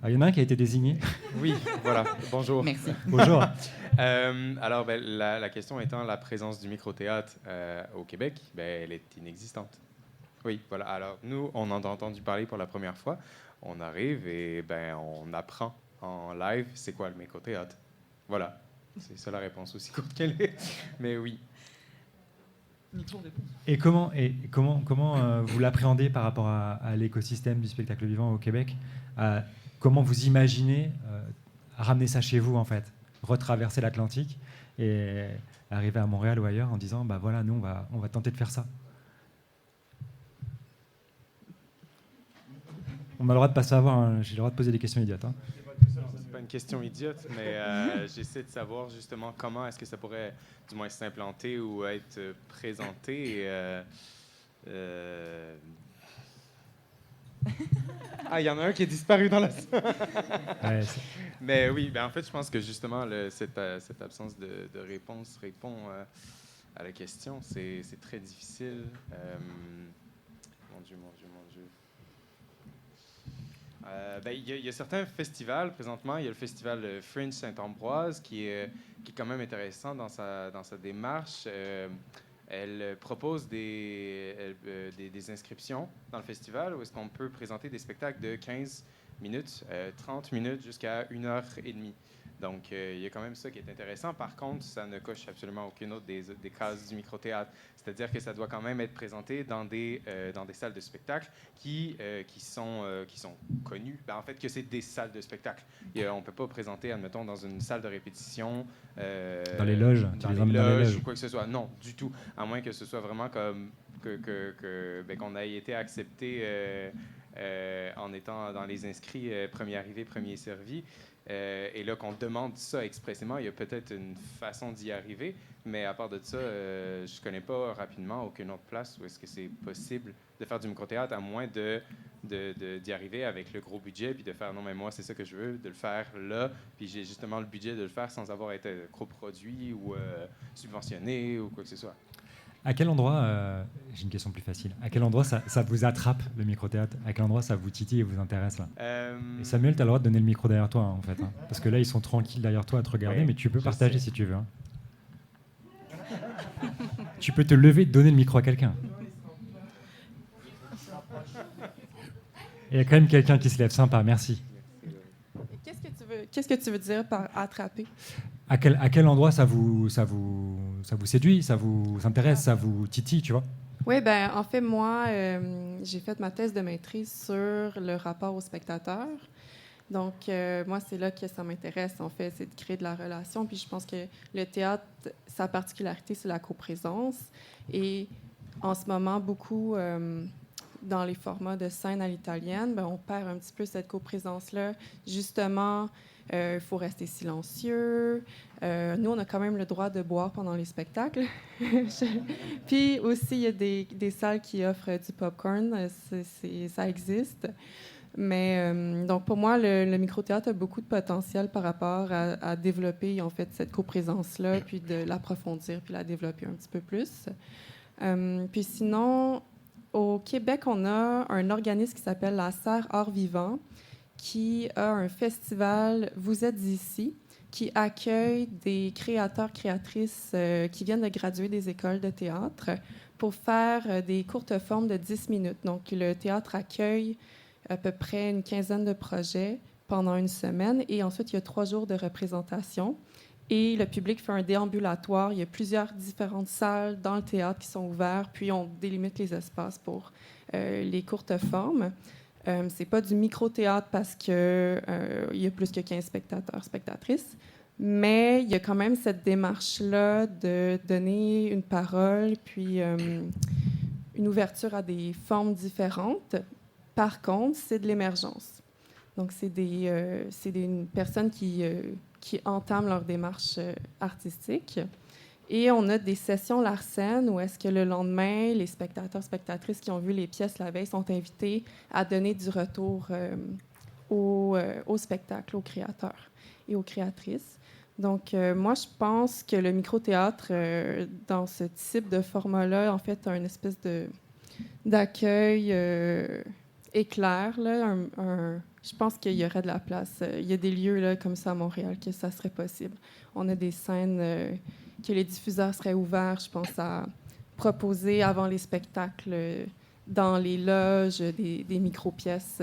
Il y en a un qui a été désigné. Oui, voilà. Bonjour. Merci. Bonjour. Alors, la question étant la présence du micro-théâtre au Québec, elle est inexistante. Oui, voilà. Alors, nous, on en a entendu parler pour la première fois. On arrive et on apprend en live c'est quoi le micro-théâtre. Voilà. C'est ça la réponse, aussi courte qu'elle est. Mais oui. Et comment vous l'appréhendez par rapport à l'écosystème du spectacle vivant au Québec? Comment vous imaginez ramener ça chez vous, en fait? Retraverser l'Atlantique et arriver à Montréal ou ailleurs en disant, voilà, nous, on va tenter de faire ça. On a le droit de pas savoir, hein. J'ai le droit de poser des questions idiotes. Hein. C'est pas une question idiote, mais j'essaie de savoir justement comment est-ce que ça pourrait du moins s'implanter ou être présenté. Il y en a un qui est disparu dans la salle. Ouais, mais oui, en fait, je pense que justement, cette absence de réponse répond à la question. C'est très difficile. Mon Dieu. Il y a certains festivals présentement. Il y a le festival Fringe Saint-Ambroise qui est quand même intéressant dans sa démarche. Elle propose des inscriptions dans le festival où est-ce qu'on peut présenter des spectacles de 15 minutes, 30 minutes jusqu'à 1h30. Donc, il y a quand même ça qui est intéressant. Par contre, ça ne coche absolument aucune autre des cases du micro-théâtre. C'est-à-dire que ça doit quand même être présenté dans des salles de spectacle qui sont connues. En fait, que c'est des salles de spectacle. On ne peut pas présenter, admettons, dans une salle de répétition. Dans les loges, dans les loges ou quoi que ce soit. Non, du tout. À moins que ce soit vraiment comme qu'on ait été accepté en étant dans les inscrits premier arrivé, premier servi. Et là, qu'on demande ça expressément, il y a peut-être une façon d'y arriver, mais à part de ça, je ne connais pas rapidement aucune autre place où est-ce que c'est possible de faire du micro-théâtre, à moins d'y arriver avec le gros budget, puis de faire, non, mais moi, c'est ça que je veux, de le faire là, puis j'ai justement le budget de le faire sans avoir été coproduit ou subventionné ou quoi que ce soit. À quel endroit, j'ai une question plus facile, à quel endroit ça vous attrape, le micro-théâtre? À quel endroit ça vous titille et vous intéresse là? Et Samuel, tu as le droit de donner le micro derrière toi, en fait. Hein, parce que là, ils sont tranquilles derrière toi à te regarder, mais tu peux partager si tu veux. Hein. Tu peux te lever et donner le micro à quelqu'un. Il y a quand même quelqu'un qui se lève, sympa, merci. Qu'est-ce que tu veux dire par attraper? À quel endroit ça vous séduit, ça vous intéresse, ça vous titille, tu vois? Oui, en fait, moi, j'ai fait ma thèse de maîtrise sur le rapport au spectateur. Donc, moi, c'est là que ça m'intéresse, en fait, c'est de créer de la relation. Puis je pense que le théâtre, sa particularité, c'est la coprésence. Et en ce moment, beaucoup dans les formats de scène à l'italienne, on perd un petit peu cette coprésence-là. Justement, il faut rester silencieux. Nous, on a quand même le droit de boire pendant les spectacles. Puis aussi, il y a des salles qui offrent du popcorn. Ça existe. Mais donc, pour moi, le micro-théâtre a beaucoup de potentiel par rapport à développer, en fait, cette coprésence-là, puis de l'approfondir, puis la développer un petit peu plus. Puis sinon, au Québec, on a un organisme qui s'appelle la Serre Art Vivant, qui a un festival Vous êtes ici, qui accueille des créateurs, créatrices qui viennent de graduer des écoles de théâtre pour faire des courtes formes de 10 minutes. Donc, le théâtre accueille à peu près une quinzaine de projets pendant une semaine et ensuite, il y a 3 jours de représentation. Et le public fait un déambulatoire. Il y a plusieurs différentes salles dans le théâtre qui sont ouvertes, puis on délimite les espaces pour les courtes formes. C'est pas du micro-théâtre parce qu'il y a plus que 15 spectateurs, spectatrices, mais il y a quand même cette démarche-là de donner une parole, puis une ouverture à des formes différentes. Par contre, c'est de l'émergence. Donc, c'est des personnes qui entament leur démarche artistique. Et on a des sessions Larsen où est-ce que le lendemain, les spectateurs, spectatrices qui ont vu les pièces la veille sont invités à donner du retour au spectacle, aux créateurs et aux créatrices. Donc, moi, je pense que le micro-théâtre, dans ce type de format-là, en fait, a une espèce d'accueil éclair. Là, je pense qu'il y aurait de la place. Il y a des lieux là, comme ça à Montréal que ça serait possible. On a des scènes que les diffuseurs seraient ouverts, je pense, à proposer avant les spectacles dans les loges des micro-pièces.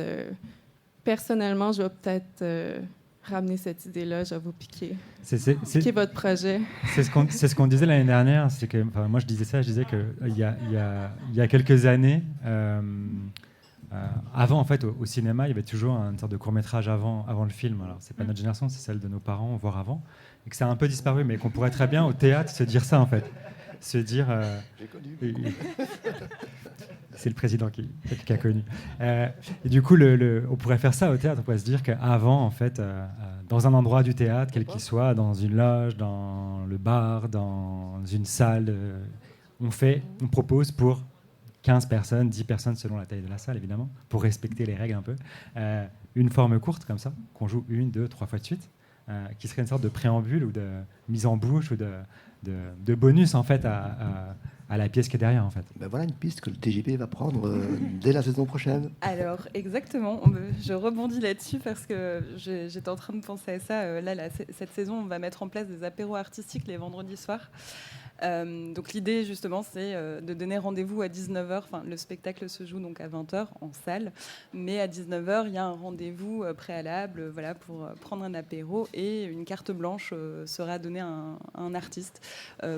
Personnellement, je vais peut-être ramener cette idée-là, je vais vous piquer. Piquer votre projet. C'est ce qu'on disait l'année dernière. C'est que, moi, je disais qu'il y a quelques années, avant, en fait, au cinéma, il y avait toujours une sorte de court-métrage avant le film. Alors, c'est pas notre génération, c'est celle de nos parents, voire avant. Et que ça a un peu disparu, mais qu'on pourrait très bien, au théâtre, se dire ça, en fait. Se dire... J'ai connu. C'est le président qui a connu. Et du coup, on pourrait faire ça au théâtre. On pourrait se dire qu'avant, en fait, dans un endroit du théâtre, quel qu'il soit, dans une loge, dans le bar, dans une salle, on propose pour 15 personnes, 10 personnes selon la taille de la salle, évidemment, pour respecter les règles un peu, une forme courte comme ça, qu'on joue 1, 2, 3 fois de suite, qui serait une sorte de préambule ou de mise en bouche ou de bonus, en fait, à la pièce qui est derrière, en fait. Ben voilà une piste que le TJP va prendre dès la saison prochaine. Alors, exactement. Je rebondis là-dessus parce que j'étais en train de penser à ça. Cette saison, on va mettre en place des apéros artistiques les vendredis soirs. Donc l'idée justement c'est de donner rendez-vous à 19h, enfin le spectacle se joue donc à 20h en salle, mais à 19h il y a un rendez-vous préalable pour prendre un apéro et une carte blanche sera donnée à un artiste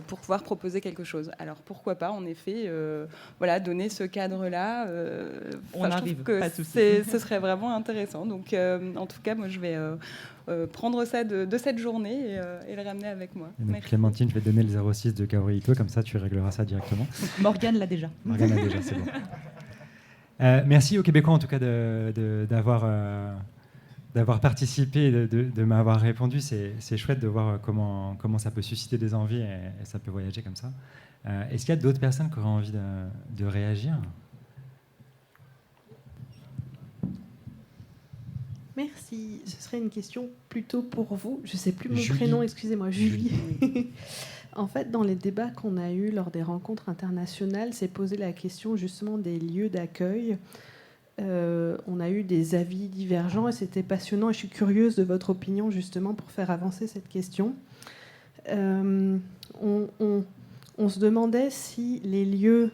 pour pouvoir proposer quelque chose. Alors pourquoi pas en effet donner ce cadre-là, on arrive, que pas de souci. ce serait vraiment intéressant. Donc en tout cas moi je vais prendre ça de cette journée et le ramener avec moi. Clémentine, je vais te donner le 06 de Kaori Ito, comme ça tu régleras ça directement. Morgane l'a déjà. Morgane l'a déjà, c'est bon. Merci aux Québécois en tout cas d'avoir participé, de m'avoir répondu. C'est chouette de voir comment ça peut susciter des envies et ça peut voyager comme ça. Est-ce qu'il y a d'autres personnes qui auraient envie de réagir ? Merci. Ce serait une question plutôt pour vous. Je ne sais plus mon Julie. prénom, excusez-moi, Julie. En fait, dans les débats qu'on a eus lors des rencontres internationales, s'est posé la question justement des lieux d'accueil. On a eu des avis divergents et c'était passionnant. Et je suis curieuse de votre opinion justement pour faire avancer cette question. On se demandait si les lieux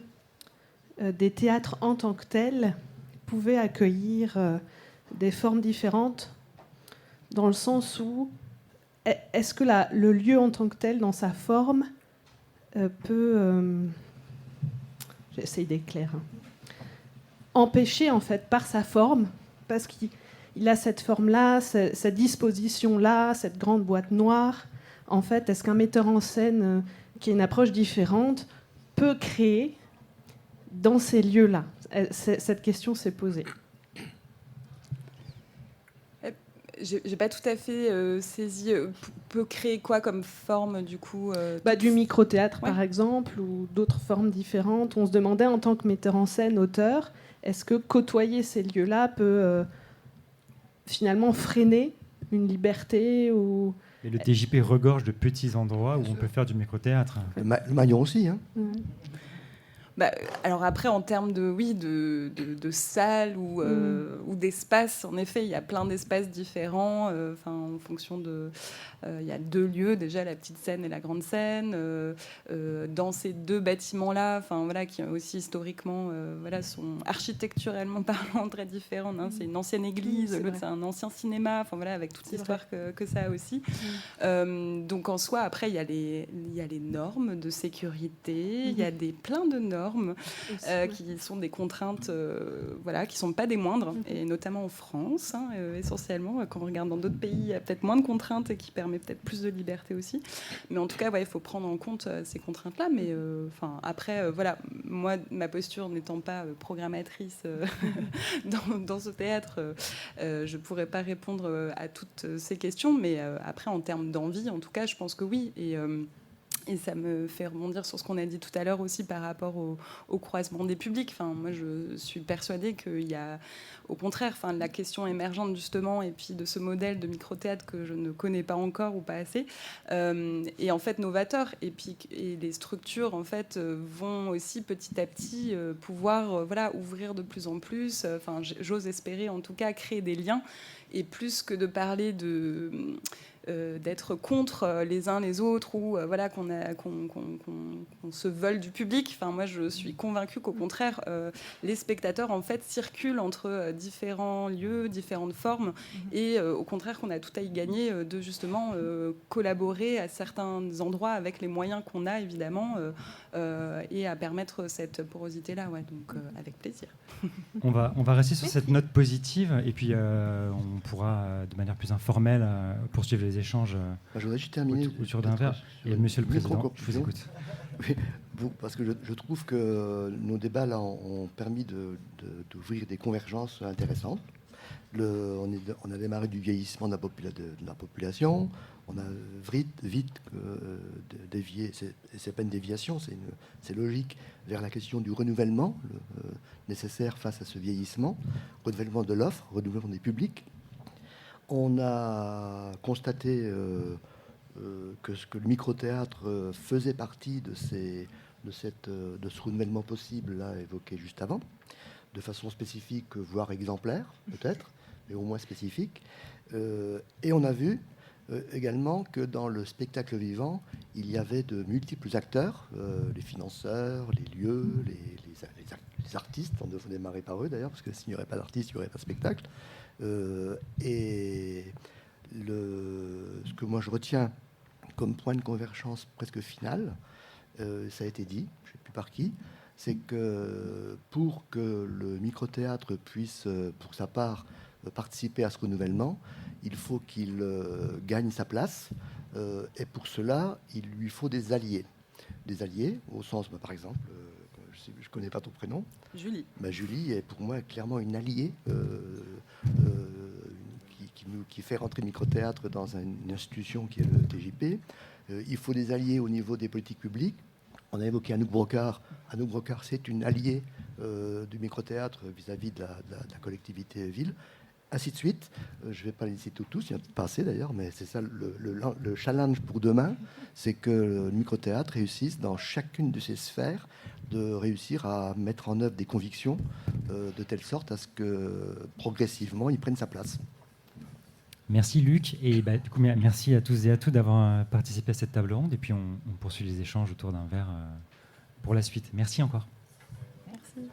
des théâtres en tant que tels pouvaient accueillir des formes différentes, dans le sens où est-ce que le lieu en tant que tel, dans sa forme, peut, j'essaye d'être clair, empêcher en fait par sa forme, parce qu'il a cette forme-là, cette disposition-là, cette grande boîte noire. En fait, est-ce qu'un metteur en scène qui a une approche différente peut créer dans ces lieux-là ? Cette question s'est posée. J'ai pas tout à fait saisi. Peut créer quoi comme forme du coup Du micro-théâtre Ouais. par exemple, ou d'autres formes différentes. On se demandait en tant que metteur en scène, auteur, est-ce que côtoyer ces lieux-là peut finalement freiner une liberté ou... Et le TJP regorge de petits endroits où on peut faire du micro-théâtre. Le Maillon aussi, hein. Alors après, en termes de salles ou d'espaces, en effet, il y a plein d'espaces différents. En fonction de, il y a 2 lieux déjà, la petite scène et la grande scène. Dans ces 2 bâtiments-là, qui aussi historiquement, sont architecturellement parlant très différents. Hein. C'est une ancienne église, C'est l'autre vrai. c'est un ancien cinéma. Avec toute l'histoire que ça a aussi. Donc en soi, après, il y a les normes de sécurité. Il y a plein de normes. Qui sont des contraintes qui ne sont pas des moindres, et notamment en France, essentiellement. Quand on regarde dans d'autres pays, il y a peut-être moins de contraintes et qui permet peut-être plus de liberté aussi. Mais en tout cas, il faut prendre en compte ces contraintes-là. Mais après, moi, ma posture n'étant pas programmatrice dans ce théâtre, je ne pourrais pas répondre à toutes ces questions. Mais après, en termes d'envie, en tout cas, je pense que oui. Et ça me fait rebondir sur ce qu'on a dit tout à l'heure aussi par rapport au croisement des publics. Enfin, moi, je suis persuadée qu'il y a, au contraire, enfin, la question émergente justement, et puis de ce modèle de micro-théâtre que je ne connais pas encore ou pas assez, est en fait novateur. Et les structures, en fait, vont aussi petit à petit pouvoir voilà, ouvrir de plus en plus. Enfin, j'ose espérer, en tout cas, créer des liens. Et plus que de parler d'être contre les uns les autres ou voilà, qu'on se vole du public. Enfin, moi, je suis convaincue qu'au contraire, les spectateurs en fait circulent entre différents lieux, différentes formes, et au contraire qu'on a tout à y gagner de justement collaborer à certains endroits avec les moyens qu'on a évidemment et à permettre cette porosité-là. Ouais, donc avec plaisir. On va rester sur cette note positive et puis on pourra de manière plus informelle poursuivre les échanges je voudrais juste terminer autour d'un verre. Et Monsieur le Président, je vous écoute. Oui, parce que je trouve que nos débats là ont permis d'ouvrir des convergences intéressantes. On a démarré du vieillissement de la population. On a vite dévié, c'est pas une déviation, c'est logique, vers la question du renouvellement nécessaire face à ce vieillissement, renouvellement de l'offre, renouvellement des publics. On a constaté que le micro-théâtre faisait partie de ce renouvellement possible là, évoqué juste avant, de façon spécifique, voire exemplaire peut-être, mais au moins spécifique. Et on a vu également que dans le spectacle vivant, il y avait de multiples acteurs, les financeurs, les lieux, les artistes. On devrait démarrer par eux d'ailleurs, parce que s'il n'y aurait pas d'artistes, il n'y aurait pas de spectacle. Et ce que moi je retiens comme point de convergence presque final, ça a été dit, je ne sais plus par qui, c'est que pour que le micro-théâtre puisse, pour sa part, participer à ce renouvellement, il faut qu'il gagne sa place, et pour cela, il lui faut des alliés. Des alliés, au sens, par exemple, je ne connais pas ton prénom. Julie. Julie est pour moi clairement une alliée qui fait rentrer le micro-théâtre dans une institution qui est le TJP. Il faut des alliés au niveau des politiques publiques. On a évoqué Anouk Brocard. Anouk Brocard, c'est une alliée du micro-théâtre vis-à-vis de la collectivité ville. Ainsi de suite. Je ne vais pas les citer tous, il y en a pas assez d'ailleurs, mais c'est ça le challenge pour demain, c'est que le micro-théâtre réussisse dans chacune de ses sphères de réussir à mettre en œuvre des convictions de telle sorte à ce que progressivement il prenne sa place. Merci Luc, et du coup merci à tous et à toutes d'avoir participé à cette table ronde, et puis on poursuit les échanges autour d'un verre pour la suite. Merci encore. Merci.